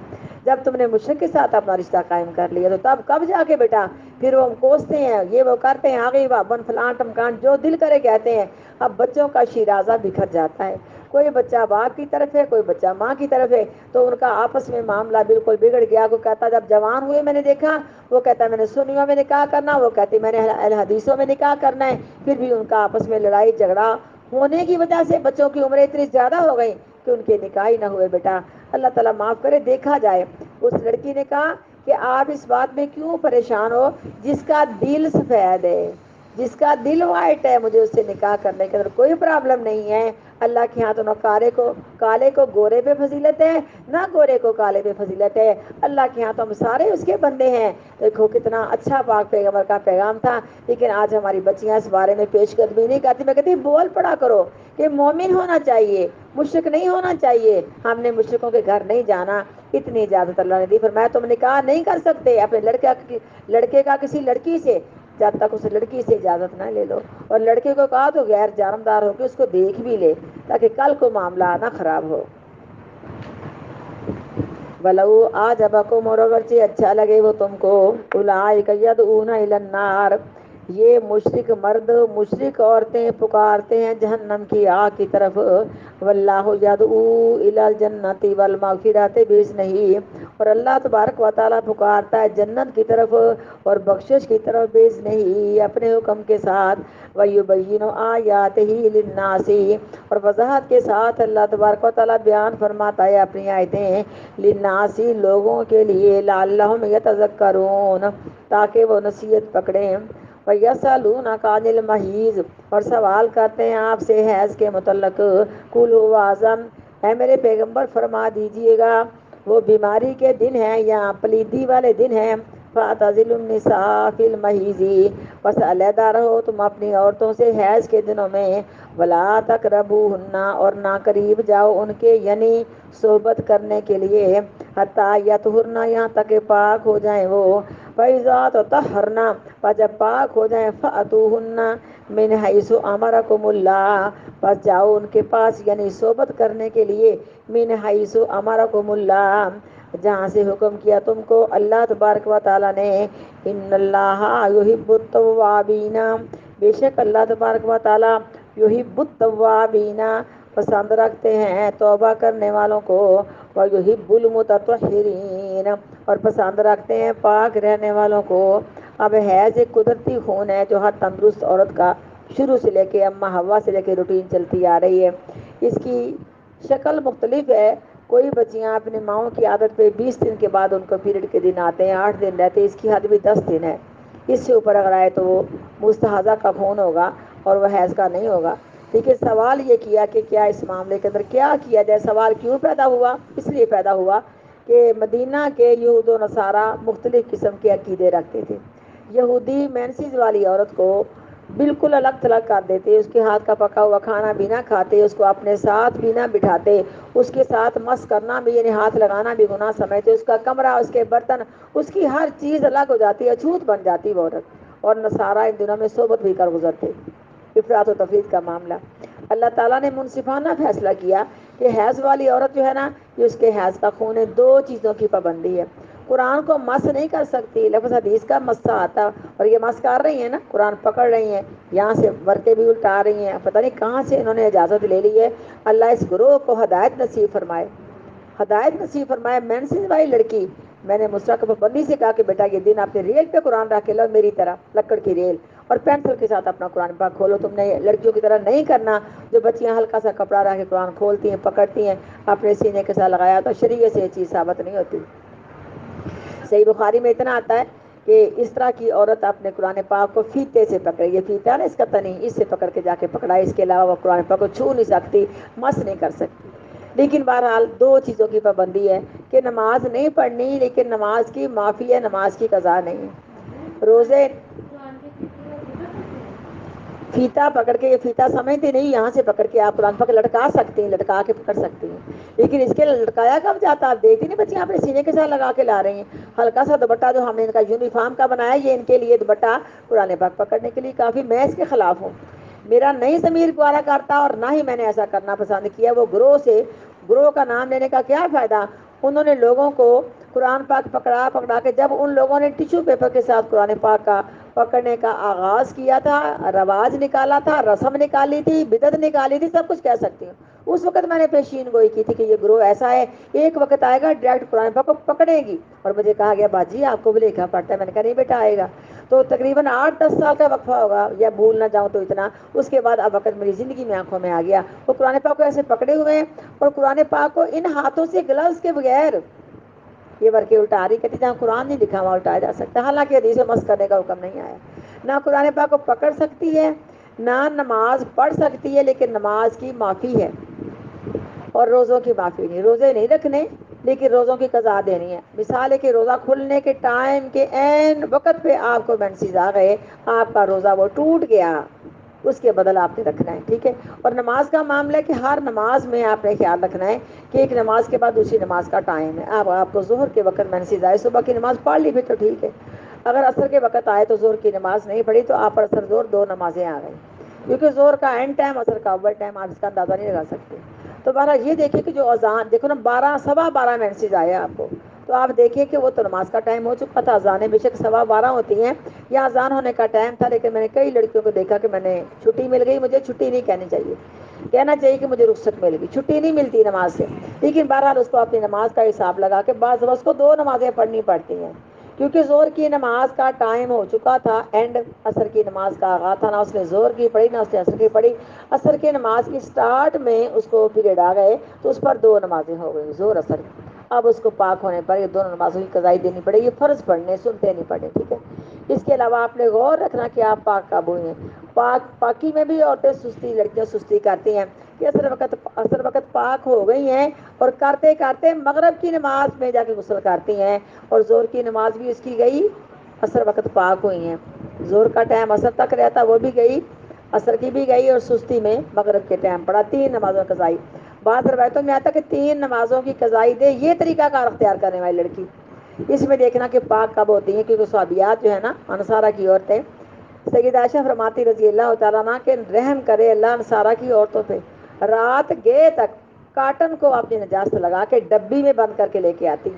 جب تم نے مشرک کے ساتھ اپنا رشتہ قائم کر لیا تو تب کب جا کے بیٹا پھر وہ کوستے ہیں، یہ وہ کرتے ہیں، آگے بن فلان ٹمکان جو دل کرے کہتے ہیں۔ اب بچوں کا شیرازہ بکھر جاتا ہے، کوئی بچہ باپ کی طرف ہے، کوئی بچہ ماں کی طرف ہے، تو ان کا آپس میں معاملہ بالکل بگڑ گیا۔ کوئی کہتا جب جوان ہوئے میں نے دیکھا، وہ کہتا میں نے سنیوں میں نکاح کرنا، وہ کہتی میں نے الحدیثوں میں نکاح کرنا ہے، پھر بھی ان کا آپس میں لڑائی جھگڑا ہونے کی وجہ سے بچوں کی عمریں اتنی زیادہ ہو گئی کہ ان کے نکاح ہی نہ ہوئے۔ بیٹا اللہ تعالیٰ معاف کرے، دیکھا جائے۔ اس لڑکی نے کہا کہ آپ اس بات میں کیوں پریشان ہو، جس کا دل سفید ہے، جس کا دل وائٹ ہے، مجھے اس سے نکاح کرنے کے اندر کوئی پرابلم نہیں ہے۔ اللہ کے ہاں تو نہ کالے کو گورے پہ فضیلت ہے، نہ گورے کو کالے پہ فضیلت ہے، اللہ کے ہاں تو ہم سارے اس کے بندے ہیں۔ دیکھو کتنا اچھا پاک پیغمبر کا پیغام تھا، لیکن آج ہماری بچیاں اس بارے میں پیش قدمی نہیں کرتی۔ میں کہتی بول پڑا کرو کہ مومن ہونا چاہیے، مشرک نہیں ہونا چاہیے، ہم نے مشرکوں کے گھر نہیں جانا، اتنی اجازت اللہ نے دی۔ فرمایا تم نکاح نہیں کر سکتے اپنے لڑکے کا کسی لڑکی سے جب تک اس لڑکی سے اجازت نہ لے لو، اور لڑکے کو کہا تو غیر جانبدار ہو کے اس کو دیکھ بھی لے تاکہ کل کو معاملہ نہ خراب ہو۔ بلو آج ابکم، اور اگرچہ اچھا لگے وہ تم کو، اولئک یدعون الی النار، یہ مشرک مرد مشرک عورتیں پکارتے ہیں جہنم کی آگ کی طرف، واللہ یدعو الی الجنۃ والمغفرۃ باذنہ، اور اللہ تبارک و تعالیٰ پکارتا ہے جنت کی طرف اور بخشش کی طرف باذنہ، اپنے حکم کے ساتھ، ویبین آیاتہ للناس، اور وضاحت کے ساتھ اللہ تبارک و تعالیٰ بیان فرماتا ہے اپنی آیتیں للناس، لوگوں کے لیے، لعلہم یتذکرون، تاکہ وہ نصیحت پکڑیں، ویسألونک عن المحیض، اور سوال کرتے ہیں آپ سے حیض کے متعلق، قل هو اذن، اے میرے پیغمبر فرما دیجئے گا وہ بیماری کے دن ہیں یا پلیدی والے دن ہیں، فاعتزلوا النساء فی المحیض، بس علیحدہ رہو تم اپنی عورتوں سے حیض کے دنوں میں، ولا تقربوہن، اور نہ قریب جاؤ ان کے، یعنی صحبت کرنے کے لیے، حتیٰ یطہرن، یہاں تک کہ پاک ہو جائیں وہ، فإذا تطہرن، اور جب پاک ہو جائیں، فأتوہن من حیث امرکم اللہ، بس جاؤ ان کے پاس، یعنی صحبت کرنے کے لیے، من حیث امرکم اللہ، جہاں سے حکم کیا تم کو اللہ تبارک و تعالیٰ نے، ان اللہ یحب التوابین، بے شک اللہ تبارک و تعالیٰ یحب التوابین، پسند رکھتے ہیں توبہ کرنے والوں کو، ویحب المتطہرین، اور پسند رکھتے ہیں پاک رہنے والوں کو۔ اب حیض ایک قدرتی خون ہے جو ہر تندرست عورت کا شروع سے لے کے اما حوا سے لے کے روٹین چلتی آ رہی ہے، اس کی شکل مختلف ہے، کوئی بچیاں اپنی ماؤں کی عادت پہ 20 دن کے بعد ان کو پیریڈ کے دن آتے ہیں، 8 دن رہتے ہیں، اس کی حد بھی 10 دن ہے، اس سے اوپر اگر آئے تو وہ مستحاضہ کا خون ہوگا اور وہ حیض کا نہیں ہوگا۔ لیکن سوال یہ کیا کہ کیا اس معاملے کے اندر کیا کیا جائے، سوال کیوں پیدا ہوا، اس لیے پیدا ہوا کہ مدینہ کے یہود و نصارہ مختلف قسم کے عقیدے رکھتے تھے۔ یہودی مینسز والی عورت کو بالکل الگ تھلگ کر دیتے، اس کے ہاتھ کا پکا ہوا کھانا بھی نہ کھاتے، اس کو اپنے ساتھ بھی نہ بٹھاتے، اس کے ساتھ مس کرنا بھی یعنی ہاتھ لگانا بھی گناہ سمجھتے، اس کا کمرہ، اس کے برتن، اس کی ہر چیز الگ ہو جاتی ہے، چھوت بن جاتی وہ عورت۔ اور نصارہ ان دنوں میں صحبت بھی کر گزرتے، افراط و تفریط کا معاملہ۔ اللہ تعالیٰ نے منصفانہ فیصلہ کیا کہ حیض والی عورت جو ہے نا، یہ اس کے حیض کا خون ہے، 2 چیزوں کی پابندی ہے، قرآن کو مس نہیں کر سکتی، لفظ حدیث کا مسا آتا، اور یہ مس کر رہی ہیں نا، قرآن پکڑ رہی ہیں، یہاں سے ورقے بھی الٹا رہی ہیں، پتہ نہیں کہاں سے انہوں نے اجازت لے لی ہے۔ اللہ اس گروہ کو ہدایت نصیب فرمائے، ہدایت نصیب فرمائے۔ مینسز والی لڑکی، میں نے مشرق پابندی سے کہا کہ بیٹا یہ دن اپنے ریل پہ قرآن رکھ کے لو، میری طرح لکڑ کی ریل، اور پینسل کے ساتھ اپنا قرآن پاک کھولو، تم نے لڑکیوں کی طرح نہیں کرنا جو بچیاں ہلکا سا کپڑا رکھ کے قرآن کھولتی ہیں، پکڑتی ہیں، اپنے سینے کے ساتھ لگایا، تو شریعت سے یہ چیز ثابت نہیں ہوتی۔ صحیح بخاری میں اتنا آتا ہے کہ اس طرح کی عورت اپنے قرآن پاک کو فیتے سے پکڑے، یہ فیتا نا اس کا تنی، اس سے پکڑ کے جا کے پکڑائے، اس کے علاوہ وہ قرآن پاک کو چھو نہیں سکتی، مس نہیں کر سکتی۔ لیکن بہرحال 2 چیزوں کی پابندی ہے کہ نماز نہیں پڑھنی لیکن نماز کی معافی ہے، نماز کی قضا نہیں ہے۔ روزے فیتا پکڑ کے، یہ فیتا سمجھتے نہیں، یہاں سے پکڑ کے آپ قرآن پاک لٹکا سکتے ہیں، لٹکا کے پکڑ سکتے ہیں، لیکن اس کے لٹکایا کب جاتا ہے؟ آپ دیکھتی نہیں بچیاں اپنے سینے کے ساتھ لگا کے لا رہی ہیں، ہلکا سا دوپٹہ جو ہم نے ان کا یونیفارم کا بنایا، یہ ان کے لیے دوپٹہ قرآن پاک پکڑنے کے لیے کافی، میں اس کے خلاف ہوں، میرا نہیں ضمیر گوارا کرتا اور نہ ہی میں نے ایسا کرنا پسند کیا۔ وہ گروہ کا نام لینے کا کیا فائدہ؟ انہوں نے لوگوں کو قرآن پاک پکڑا کے، جب ان لوگوں نے ٹیشو پیپر کے ساتھ قرآن پاک کا پکڑنے کا آغاز کیا تھا، رواج نکالا تھا، رسم نکالی تھی، بدعت نکالی تھی، سب کچھ کہہ سکتی ہوں، اس وقت میں نے پیشین گوئی کی تھی کہ یہ گروہ ایسا ہے، ایک وقت آئے گا ڈائریکٹ قرآن پاک کو پکڑے گی، اور مجھے کہا گیا باجی آپ کو بھی لکھا پڑھتا ہے، میں نے کہا نہیں بیٹا آئے گا، تو تقریباً 8-10 سال کا وقفہ ہوگا یا بھول نہ جاؤں تو اتنا، اس کے بعد اب وقت میری زندگی میں آنکھوں میں آ گیا، وہ قرآن پاک کو ایسے پکڑے ہوئے ہیں، اور قرآن پاک کو ان ہاتھوں سے گلوز کے بغیر یہ ورکے الٹا رہی، کہتی جہاں قرآن نہیں لکھا وہاں الٹایا جا سکتا، حالانکہ حدیث میں مس کرنے کا حکم نہیں آیا، نہ قرآن پاک کو پکڑ سکتی ہے، نہ نماز پڑھ سکتی ہے، لیکن نماز کی معافی ہے اور روزوں کی معافی نہیں، روزے نہیں رکھنے لیکن روزوں کی قضا دینی ہے۔ مثال ہے کہ روزہ کھلنے کے ٹائم کے عین وقت پہ آپ کو مینسز آ گئے، آپ کا روزہ وہ ٹوٹ گیا، اس کے بدل آپ نے رکھنا ہے، ٹھیک ہے۔ اور نماز کا معاملہ ہے کہ ہر نماز میں آپ نے خیال رکھنا ہے کہ ایک نماز کے بعد دوسری نماز کا ٹائم ہے، اب آپ کو ظہر کے وقت مینسز آئے، صبح کی نماز پڑھ لی پھر تو ٹھیک ہے، اگر عصر کے وقت آئے تو ظہر کی نماز نہیں پڑھی تو آپ پر عصر ظہر دو نمازیں آ گئی، کیونکہ ظہر کا اینڈ ٹائم، عصر کا اول ٹائم، آپ اس کا اندازہ نہیں لگا سکتے۔ تو بہرحال یہ دیکھیں کہ جو اذان دیکھو نا 12 مینسز آئے آپ کو، تو آپ دیکھیں کہ وہ تو نماز کا ٹائم ہو چکا تھا، اذانیں بے شک 12:15 ہوتی ہیں یا اذان ہونے کا ٹائم تھا، لیکن میں نے کئی لڑکیوں کو دیکھا کہ میں نے چھٹی مل گئی، مجھے چھٹی نہیں کہنی چاہیے، کہنا چاہیے کہ مجھے رخصت مل گئی، چھٹی نہیں ملتی نماز سے، لیکن بہرحال اس کو اپنی نماز کا حساب لگا کے بعض اس کو 2 نمازیں پڑھنی پڑتی ہیں، کیونکہ ظہر کی نماز کا ٹائم ہو چکا تھا، اینڈ عصر کی نماز کا آغاز تھا، نہ اس نے ظہر کی پڑھی نہ اس نے عصر کی پڑھی، عصر کی نماز کی سٹارٹ میں اس کو پیریڈ آ گئے تو اس پر 2 نمازیں ہو گئی، ظہر عصر، اب اس کو پاک ہونے پر یہ دونوں نمازوں کی قضائی دینی پڑے گی، فرض پڑھنے سنتے نہیں پڑھنے، ٹھیک ہے۔ اس کے علاوہ آپ نے غور رکھنا کہ آپ پاک کب ہوئے ہیں، پاکی میں بھی عورتیں سستی، لڑکیاں سستی کرتی ہیں کہ عصر وقت پاک ہو گئی ہیں اور کرتے کرتے مغرب کی نماز میں جا کے غسل کرتی ہیں، اور ظہر کی نماز بھی اس کی گئی، عصر وقت پاک ہوئی ہیں، ظہر کا ٹائم عصر تک رہتا وہ بھی گئی، عصر کی بھی گئی، اور سستی میں مغرب کے ٹائم پڑا، 3 نمازوں قضائی۔ بعض روایتوں میں آتا کہ 3 نمازوں کی قضائی دے، یہ طریقہ کار اختیار کرنے والی لڑکی، اس میں دیکھنا کہ پاک کب ہوتی ہیں، کیونکہ صحابیات جو ہے نا انصارہ کی عورتیں، سیدہ عائشہ فرماتی رضی اللہ تعالیٰ عنہ کہ رحم کرے اللہ انصارہ کی عورتوں پہ، رات گئے تک کاٹن کو اپنی نجاست لگا کے ڈبی میں بند کر کے لے کے آتی،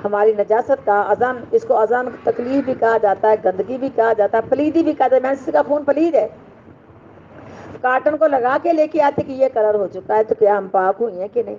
ہماری نجاست کا اذان، اس کو اذان تکلیف بھی کہا جاتا ہے، گندگی بھی کہا جاتا ہے، پلیدی بھی کہا جاتا ہے، مینس کا خون پلید ہے، کاٹن کو لگا کے لے کے آتے کہ یہ کلر ہو چکا ہے تو کیا ہم پاک ہوئی ہیں کہ نہیں،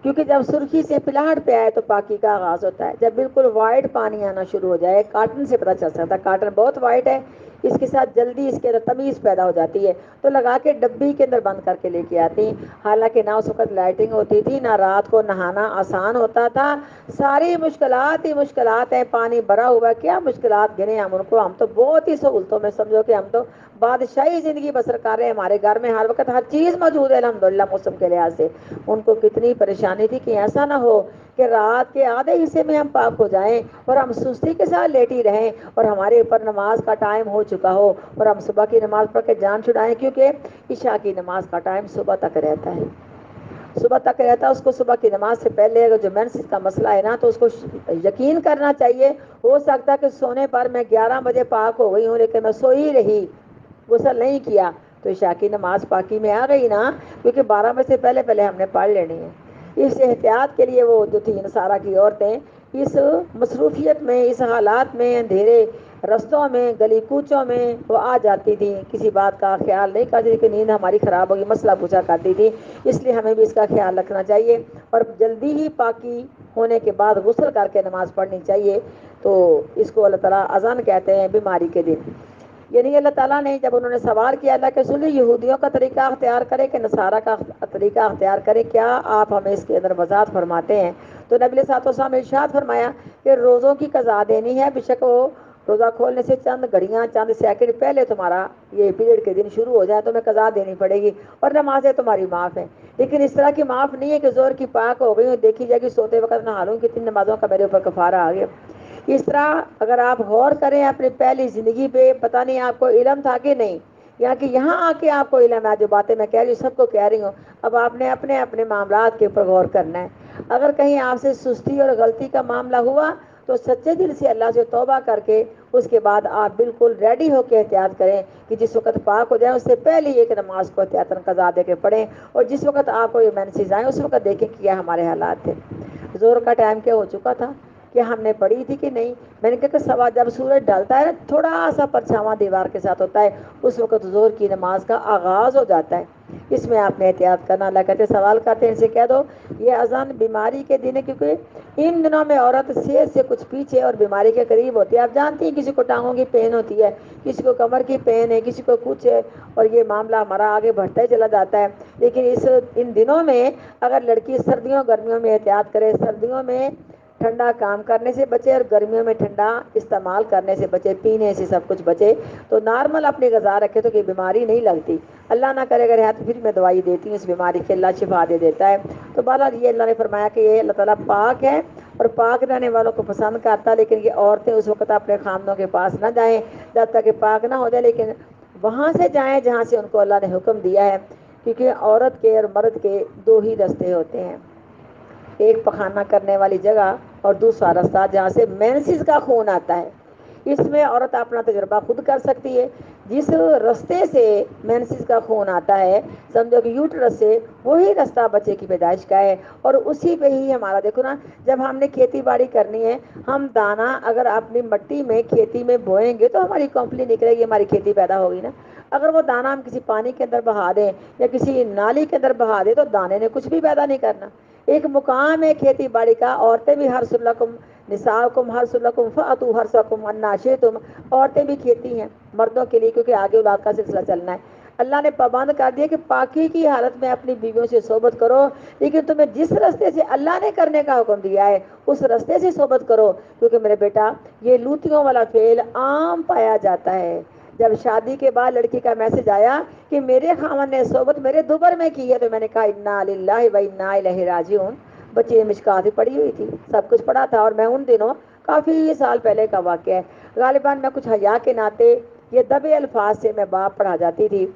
کیونکہ جب سرخی سے پلاہٹ پہ آئے تو پاکی کا آغاز ہوتا ہے، جب بالکل وائٹ پانی آنا شروع ہو جائے، کاٹن سے پتہ چل سکتا ہے کاٹن بہت وائٹ ہے، اس کے ساتھ جلدی اس کے اندر تمیز پیدا ہو جاتی ہے، تو لگا کے ڈبی کے اندر بند کر کے لے کے آتی، حالانکہ نہ اس وقت لائٹنگ ہوتی تھی، نہ رات کو نہانا آسان ہوتا تھا، ساری مشکلات ہی مشکلات ہیں، پانی بھرا ہوا، کیا مشکلات گنے ہم ان کو، ہم تو بہت ہی سہولتوں میں، سمجھو کہ ہم تو بادشاہی زندگی بسر کر رہے ہیں، ہمارے گھر میں ہر وقت ہر چیز موجود ہے الحمدللہ موسم کے لحاظ سے، ان کو کتنی پریشانی تھی کہ ایسا نہ ہو کہ رات کے آدھے حصے میں ہم پاک ہو جائیں اور ہم سستی کے ساتھ لیٹی رہیں اور ہمارے اوپر نماز کا ٹائم ہو چکا ہو اور ہم صبح کی نماز پڑھ کے جان چھڑائیں، کیونکہ عشاء کی نماز کا ٹائم صبح تک رہتا ہے، صبح تک رہتا ہے، اس کو صبح کی نماز سے پہلے اگر جو مینسز کا مسئلہ ہے نا تو اس کو یقین کرنا چاہیے، ہو سکتا ہے کہ سونے پر میں 11 بجے پاک ہو گئی ہوں لیکن میں سوئی رہی، غسل نہیں کیا، تو عشاء کی نماز پاکی میں آ گئی نا، کیونکہ 12 بجے سے پہلے پہلے ہم نے پڑھ لینی ہے۔ اس احتیاط کے لیے وہ جو تھی انصارہ کی عورتیں اس مصروفیت میں، اس حالات میں، اندھیرے رستوں میں، گلی کوچوں میں وہ آ جاتی تھی، کسی بات کا خیال نہیں کرتی تھی کہ نیند ہماری خراب ہوگی، مسئلہ پوچھا کرتی تھی، اس لیے ہمیں بھی اس کا خیال رکھنا چاہیے اور جلدی ہی پاکی ہونے کے بعد غسل کر کے نماز پڑھنی چاہیے، تو اس کو اللہ تعالیٰ اذان کہتے ہیں بیماری کے دن، یعنی اللہ تعالیٰ نے جب انہوں نے سوال کیا اللہ کے رسول یہودیوں کا طریقہ اختیار کرے کہ نصارہ کا طریقہ اختیار کرے، کیا آپ ہمیں اس کے اندر وضاحت فرماتے ہیں، تو نبی صلی اللہ علیہ وسلم نے ارشاد فرمایا کہ روزوں کی قضا دینی ہے، بے شک وہ روزہ کھولنے سے چند گھڑیاں چند سیکنڈ پہلے تمہارا یہ پیریڈ کے دن شروع ہو جائے تمہیں قضا دینی پڑے گی اور نمازیں تمہاری معاف ہیں. لیکن اس طرح کی معاف نہیں ہے کہ زور کی پاک ہو گئی اور دیکھی جائے کہ سوتے وقت نہ ہاروں کتنی نمازوں کا میرے اوپر کفارہ آ گیا. اس طرح اگر آپ غور کریں اپنی پہلی زندگی پہ، پتہ نہیں آپ کو علم تھا کہ نہیں، یا کہ یہاں آ کے آپ کو علم ہے. جو باتیں میں کہہ رہی ہوں سب کو کہہ رہی ہوں، اب آپ نے اپنے اپنے معاملات کے اوپر غور کرنا ہے. اگر کہیں آپ سے سستی اور غلطی کا معاملہ ہوا تو سچے دل سے اللہ سے توبہ کر کے اس کے بعد آپ بالکل ریڈی ہو کے احتیاط کریں کہ جس وقت پاک ہو جائیں اس سے پہلے ایک نماز کو احتیاطاً قضا دے کے پڑھیں، اور جس وقت آپ کو یہ مینسز آئیں اس وقت دیکھیں کہ کیا ہمارے حالات تھے. زور کا ٹائم کیا ہو چکا تھا کہ ہم نے پڑھی تھی کہ نہیں. میں نے کہا کہ سوا جب سورج ڈالتا ہے تھوڑا سا پرچھاواں دیوار کے ساتھ ہوتا ہے اس وقت زور کی نماز کا آغاز ہو جاتا ہے. اس میں آپ نے احتیاط کرنا. اللہ کہتے سوال کرتے ہیں ان سے کہہ دو یہ اذان بیماری کے دن ہے، کیونکہ ان دنوں میں عورت صحت سے کچھ پیچھے اور بیماری کے قریب ہوتی ہے. آپ جانتی ہیں کسی کو ٹانگوں کی پین ہوتی ہے، کسی کو کمر کی پین ہے، کسی کو کچھ ہے، اور یہ معاملہ ہمارا آگے بڑھتا ہی چلا جاتا ہے. لیکن ان دنوں میں اگر لڑکی سردیوں گرمیوں میں احتیاط کرے، سردیوں میں ٹھنڈا کام کرنے سے بچے اور گرمیوں میں ٹھنڈا استعمال کرنے سے بچے، پینے سے سب کچھ بچے، تو نارمل اپنی غذا رکھے تو کوئی بیماری نہیں لگتی. اللہ نہ کرے اگر ہے تو پھر میں دوائی دیتی ہوں اس بیماری کی، اللہ شفا دے دیتا ہے. تو بہرحال یہ اللہ نے فرمایا کہ یہ اللہ تعالیٰ پاک ہے اور پاک رہنے والوں کو پسند کرتا ہے. لیکن یہ عورتیں اس وقت اپنے خامدوں کے پاس نہ جائیں جب تک کہ پاک نہ ہو جائے، لیکن وہاں سے جائیں جہاں سے ان کو اللہ نے حکم دیا ہے. کیونکہ عورت کے اور مرد کے دو ہی رستے ہوتے ہیں، ایک پخانہ کرنے والی جگہ اور دوسرا رستہ جہاں سے مینسز کا خون آتا ہے. اس میں عورت اپنا تجربہ خود کر سکتی ہے. جس رستے سے مینسز کا خون آتا ہے سمجھو کہ یوٹرس سے، وہی رستہ بچے کی پیدائش کا ہے. اور اسی پہ ہی ہمارا دیکھو نا، جب ہم نے کھیتی باڑی کرنی ہے، ہم دانہ اگر اپنی مٹی میں کھیتی میں بوئیں گے تو ہماری کمپلی نکلے گی، ہماری کھیتی پیدا ہوگی نا. اگر وہ دانہ ہم کسی پانی کے اندر بہا دیں یا کسی نالی کے اندر بہا دیں تو دانے نے کچھ بھی پیدا نہیں کرنا. ایک مقام ہے کھیتی باڑی کا. عورتیں بھی ہر سلکم نساءکم ہر سلکم فاتوا حرثکم انا شئتم، عورتیں بھی کھیتی ہیں مردوں کے لیے، کیونکہ آگے اولاد کا سلسلہ چلنا ہے. اللہ نے پابند کر دیا کہ پاکی کی حالت میں اپنی بیویوں سے صحبت کرو، لیکن تمہیں جس رستے سے اللہ نے کرنے کا حکم دیا ہے اس رستے سے صحبت کرو. کیونکہ میرے بیٹا یہ لوتیوں والا فعل عام پایا جاتا ہے. جب شادی کے بعد لڑکی کا میسج آیا کہ میرے خاوند نے صحبت میرے دوبر میں کی ہے، تو میں نے کہا انا للہ و انا الیہ راجعون. بچی مشکات بھی پڑھی ہوئی تھی، سب کچھ پڑھا تھا، اور میں ان دنوں کافی سال پہلے کا واقعہ ہے. غالباً میں کچھ حیا کے ناطے یہ دبے الفاظ سے میں باپ پڑھا جاتی تھی.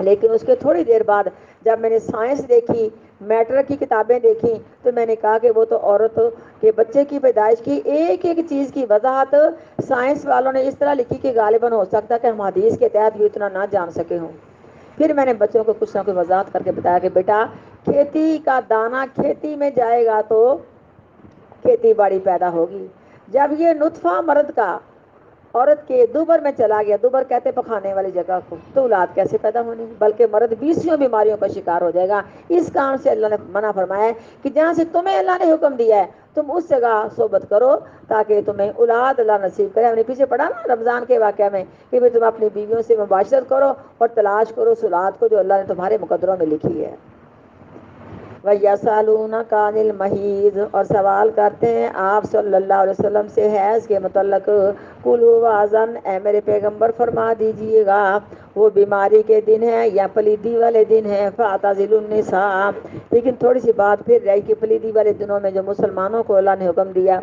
لیکن اس کے تھوڑی دیر بعد جب میں نے سائنس دیکھی، میٹر کی کتابیں دیکھیں، تو میں نے کہا کہ وہ تو عورت کے بچے کی پیدائش کی ایک ایک چیز کی وضاحت سائنس والوں نے اس طرح لکھی کہ غالباً ہو سکتا ہے کہ ہم حدیث کے تحت بھی اتنا نہ جان سکے ہوں. پھر میں نے بچوں کو کچھ نہ کچھ وضاحت کر کے بتایا کہ بیٹا کھیتی کا دانہ کھیتی میں جائے گا تو کھیتی باڑی پیدا ہوگی. جب یہ نطفہ مرد کا عورت کے دوبر میں چلا گیا، دوبر کہتے پخانے والی جگہ کو، تو اولاد کیسے پیدا ہونی، بلکہ مرد 20 بیماریوں کا شکار ہو جائے گا. اس کام سے اللہ نے منع فرمایا ہے کہ جہاں سے تمہیں اللہ نے حکم دیا ہے تم اس جگہ صحبت کرو تاکہ تمہیں اولاد اللہ نصیب کرے. ہم نے پیچھے پڑھا نا رمضان کے واقعہ میں کہ تم اپنی بیویوں سے مباشرت کرو اور تلاش کرو اس اولاد کو جو اللہ نے تمہارے مقدروں میں لکھی ہے. وَيَسْأَلُونَكَ عَنِ الْمَحِيضِ، اور سوال کرتے ہیں آپ صلی اللہ علیہ وسلم سے حیض کے متعلق. قُلْ هُوَ أَذًى، اے میرے پیغمبر فرما دیجئے گا وہ بیماری کے دن ہے یا پلیدی والے دن ہے. فَاعْتَزِلُوا النِّسَاءَ، لیکن تھوڑی سی بات پھر رہی کہ پلیدی والے دنوں میں جو مسلمانوں کو اللہ نے حکم دیا،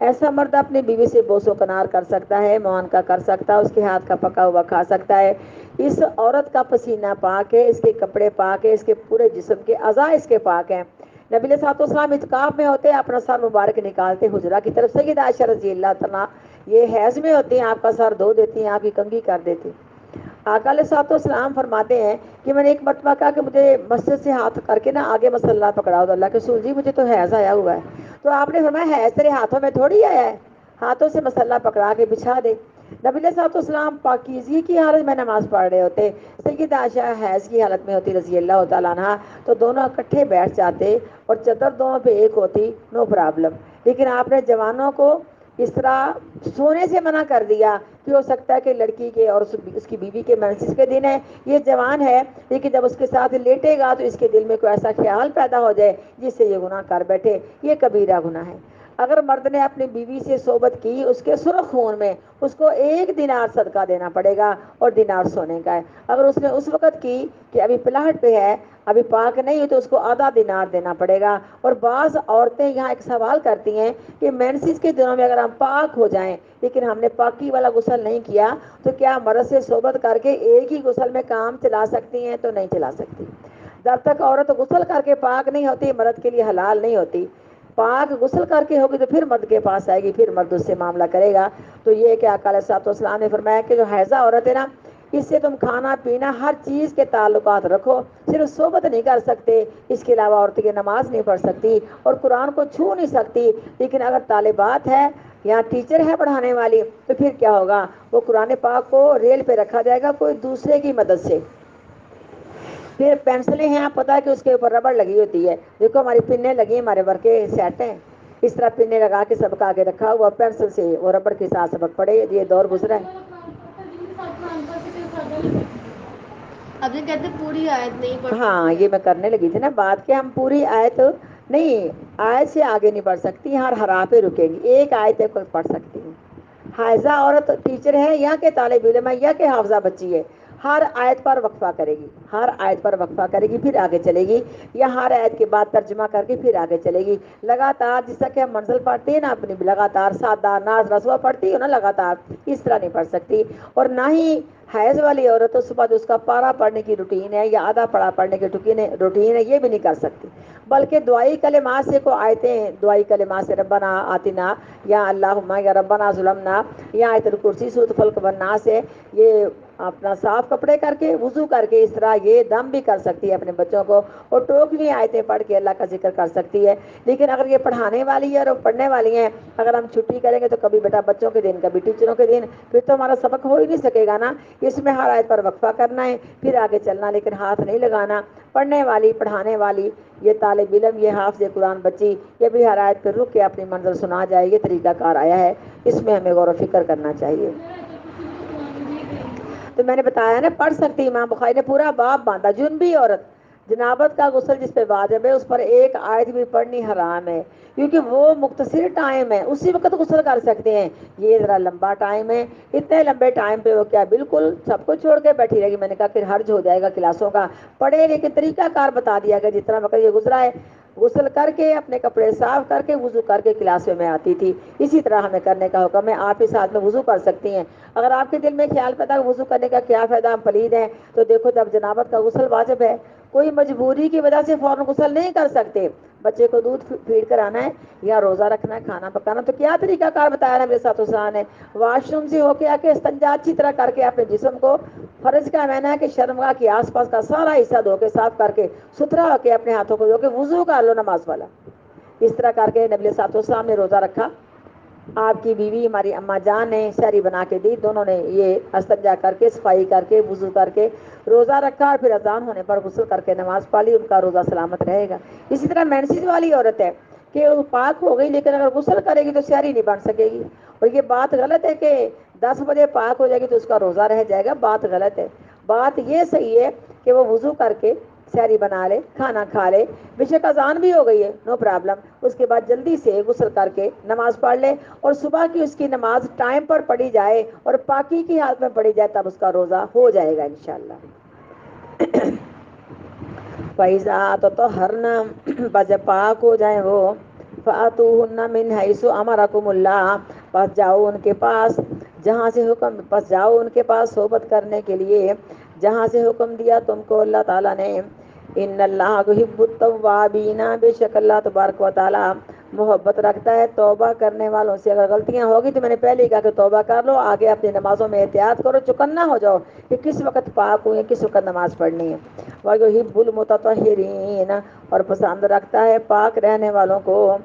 ایسا مرد اپنی بیوی سے بوس و کنار کر سکتا ہے، معانقہ کر سکتا ہے، اس کے ہاتھ کا پکا ہوا کھا سکتا ہے. اس عورت کا پسینہ پاک ہے، اس کے کپڑے پاک ہے، اس کے پورے جسم کے اعضاء اس کے پاک ہیں. نبی علیہ الصلوۃ والسلام اعتکاف میں ہوتے اپنا سر مبارک نکالتے حجرہ کی طرف. سیدہ عائشہ رضی اللہ تعالیٰ یہ حیض میں ہوتی ہیں، آپ کا سر دھو دیتی ہیں، آپ کی کنگھی کر دیتی. آقا علیہ الصلوۃ والسلام فرماتے ہیں کہ میں نے ایک مرتبہ کہا کہ مجھے مسجد سے ہاتھ کر کے نا آگے مسلح پکڑاؤ. تو اللہ کے رسول جی مجھے تو حیض آیا ہوا ہے. تو آپ نے فرمایا حیض تیرے ہاتھوں میں تھوڑی آیا ہے، ہاتھوں سے مسلح پکڑا کے بچھا دے. نبی علیہ الصلوۃ والسلام پاکیزگی کی حالت میں نماز پڑھ رہے ہوتے، سیدہ عائشہ حیض کی حالت میں ہوتی رضی اللہ تعالیٰ عنہا، تو دونوں اکٹھے بیٹھ جاتے اور چادر دونوں پہ ایک ہوتی، نو پرابلم. لیکن آپ نے جوانوں کو اس طرح سونے سے منع کر دیا کہ ہو سکتا ہے کہ لڑکی کے اور اس کی بیوی کے منسس کے دن ہے، یہ جوان ہے، لیکن جب اس کے ساتھ لیٹے گا تو اس کے دل میں کوئی ایسا خیال پیدا ہو جائے جس سے یہ گناہ کر بیٹھے. یہ کبیرہ گناہ ہے. اگر مرد نے اپنی بیوی سے صحبت کی اس کے سرخ خون میں، اس کو 1 دینار صدقہ دینا پڑے گا، اور دینار سونے کا ہے۔ اگر اس نے اس وقت کی کہ ابھی پلاٹ پہ ہے، ابھی پاک نہیں ہوئی، تو اس کو آدھا دینار دینا پڑے گا۔ اور بعض عورتیں یہاں ایک سوال کرتی ہیں کہ مینسز کے دنوں میں اگر ہم پاک ہو جائیں لیکن ہم نے پاکی والا غسل نہیں کیا، تو کیا مرد سے صحبت کر کے ایک ہی غسل میں کام چلا سکتی ہیں؟ تو نہیں چلا سکتی۔ جب تک عورت غسل کر کے پاک نہیں ہوتی، مرد کے لیے حلال نہیں ہوتی۔ پاک غسل کر کے ہوگی تو پھر مرد کے پاس آئے گی، پھر مرد اس سے معاملہ کرے گا۔ تو یہ کہ آقا علیہ الصلوۃ والسلام نے فرمایا کہ جو حیضہ عورت ہے نا، اس سے تم کھانا پینا ہر چیز کے تعلقات رکھو، صرف صحبت نہیں کر سکتے، اس کے علاوہ عورت کی نماز نہیں پڑھ سکتی اور قرآن کو چھو نہیں سکتی۔ لیکن اگر طالبات ہے یا ٹیچر ہے پڑھانے والی، تو پھر کیا ہوگا؟ وہ قرآن پاک کو ریل پہ رکھا جائے گا کوئی دوسرے کی مدد سے۔ پھر پینسلیں ہیں، آپ پتہ ہے کہ اس کے اوپر ربڑ لگی ہوتی ہے، دیکھو ہماری پنیں لگی، ہمارے ورک کے سیٹ ہیں، اس طرح پنیں لگا کے سبق آگے رکھا ہوا، پینسل سے وہ ربڑ کے ساتھ سبق پڑھے، یہ دور گزرا ہے۔ اب یہ کہتے پوری آیت نہیں پڑھ ہاں، سکتے یہ ہیں۔ میں کرنے لگی تھی نا بات کہ ہم پوری آیت نہیں، آیت سے آگے نہیں پڑھ سکتی، ہر حرف پہ رکے گی، ایک آیت کو پڑھ سکتی ہوں۔ حائضہ عورت ٹیچر ہے یا کہ طالب علم ہے یا کہ حافظہ بچی ہے، ہر آیت پر وقفہ کرے گی، ہر آیت پر وقفہ کرے گی، پھر آگے چلے گی، یا ہر آیت کے بعد ترجمہ کر کے پھر آگے چلے گی لگاتار، جس طرح کہ ہم منزل پڑھتے ہیں نا اپنی، لگاتار سادہ ناز رسوا پڑھتی ہو نا لگاتار، اس طرح نہیں پڑھ سکتی۔ اور نہ ہی حیض والی عورت اس بعد اس کا پارا پڑھنے کی روٹین ہے یا آدھا پڑھا پڑھنے کی روٹین ہے، یہ بھی نہیں کر سکتی۔ بلکہ دعائی کلمات سے کو آیتیں ہیں، دعائی کلمات سے ربنا آتنا یا اللہم یا ربنا ظلمنا یا آیت الکرسی سورۃ الفلق والناس ہے، یہ اپنا صاف کپڑے کر کے وضو کر کے اس طرح یہ دم بھی کر سکتی ہے اپنے بچوں کو، اور ٹوکری آیتیں پڑھ کے اللہ کا ذکر کر سکتی ہے۔ لیکن اگر یہ پڑھانے والی ہے اور پڑھنے والی ہیں، اگر ہم چھٹی کریں گے تو کبھی بیٹا بچوں کے دن کبھی ٹیچروں کے دن، پھر تو ہمارا سبق ہو ہی نہیں سکے گا نا۔ اس میں ہر آیت پر وقفہ کرنا ہے، پھر آگے چلنا، لیکن ہاتھ نہیں لگانا۔ پڑھنے والی پڑھانے والی، یہ طالب علم، یہ حافظ قرآن بچی، یہ بھی ہر آیت پر رک کے اپنی منزل سنا جائے، یہ طریقہ کار آیا ہے، اس میں ہمیں غور و فکر کرنا چاہیے۔ تو میں نے بتایا نا، پڑھ سکتی، امام بخاری نے پورا باب باندھا، جنبی عورت، جنابت کا غسل جس پہ واجب ہے اس پر ایک آیت بھی پڑھنی حرام ہے، کیونکہ وہ مختصر ٹائم ہے، اسی وقت غسل کر سکتے ہیں، یہ ذرا لمبا ٹائم ہے، اتنے لمبے ٹائم پہ وہ کیا بالکل سب کو چھوڑ کے بیٹھی رہے گی؟ میں نے کہا پھر حرج ہو جائے گا کلاسوں کا، پڑھے لیکن طریقہ کار بتا دیا گیا، جتنا وقت یہ گزرا ہے غسل کر کے اپنے کپڑے صاف کر کے وضو کر کے کلاس میں آتی تھی، اسی طرح ہمیں کرنے کا حکم ہے۔ آپ اس ساتھ میں وضو کر سکتی ہیں۔ اگر آپ کے دل میں خیال پیدا کہ وضو کرنے کا کیا فائدہ، ہم پلید ہیں، تو دیکھو جب جنابت کا غسل واجب ہے، کوئی مجبوری کی وجہ سے فوراً غسل نہیں کر سکتے، بچے کو دودھ پھیڑ کر آنا ہے یا روزہ رکھنا ہے، کھانا پکانا، تو کیا طریقہ کار بتایا نبی صلی اللہ علیہ وسلم نے؟ واش روم سے ہو کے آ کے استنجا اچھی طرح کر کے اپنے جسم کو، فرض کا معنی ہے کہ شرمگاہ کے آس پاس کا سارا حصہ دھو کے صاف کر کے ستھرا ہو کے اپنے ہاتھوں کو دھو کے وضو کر لو نماز والا، اس طرح کر کے نبی صلی اللہ علیہ وسلم نے روزہ رکھا۔ آپ کی بیوی ہماری اماں جان نے سحری بنا کے دی، دونوں نے یہ استنجا کر کے صفائی کر کے وضو کر کے روزہ رکھا، اور پھر اذان ہونے پر غسل کر کے نماز پڑھ لی، ان کا روزہ سلامت رہے گا۔ اسی طرح مینسز والی عورت ہے کہ وہ پاک ہو گئی لیکن اگر غسل کرے گی تو سحری نہیں بن سکے گی، اور یہ بات غلط ہے کہ 10 بجے پاک ہو جائے گی تو اس کا روزہ رہ جائے گا، بات غلط ہے۔ بات یہ صحیح ہے کہ وہ وضو کر کے سحری بنا لے، کھانا کھا لے، بے شک اذان بھی ہو گئی ہے، نو پرابلم، اس کے بعد جلدی سے غسل کر کے نماز پڑھ لے، اور صبح کی اس کی نماز ٹائم پر پڑھی جائے اور پاکی کی حالت میں پڑھی جائے، تب اس کا روزہ ہو جائے گا انشاءاللہ۔ فَإِذَا تَطَهَّرْنَ، بس جب پاک ہو جائیں وہ، فَأْتُوهُنَّ مِنْ حَيْثُ أَمَرَكُمُ اللَّهُ، پس جاؤ ان کے پاس جہاں سے حکم، پس جاؤ ان کے پاس صحبت کرنے کے لیے جہاں سے حکم دیا تم کو اللہ تعالیٰ نے۔ ان اللہ یحب التوابین، بے شک اللہ تبارک و تعالیٰ محبت رکھتا ہے توبہ کرنے والوں سے۔ اگر غلطیاں ہوگی تو میں نے پہلے ہی کہا کہ توبہ کر لو، آگے اپنی نمازوں میں احتیاط کرو، چکنا ہو جاؤ کہ کس وقت پاک ہو یا کس وقت نماز پڑھنی ہے۔ وَيُحِبُّ الْمُتَطَہِّرِينَ، اور پسند رکھتا ہے پاک رہنے والوں کو۔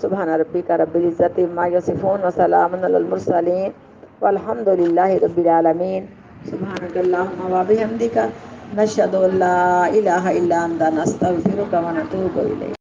سبحان ربک رب العزت عما یصفون وسلام علی المرسلین والحمد للہ رب العالمین۔ سبحانک اللہم وبحمدک، نشہد ان لا الہ الا انت، نستغفرک ونتوب الیک۔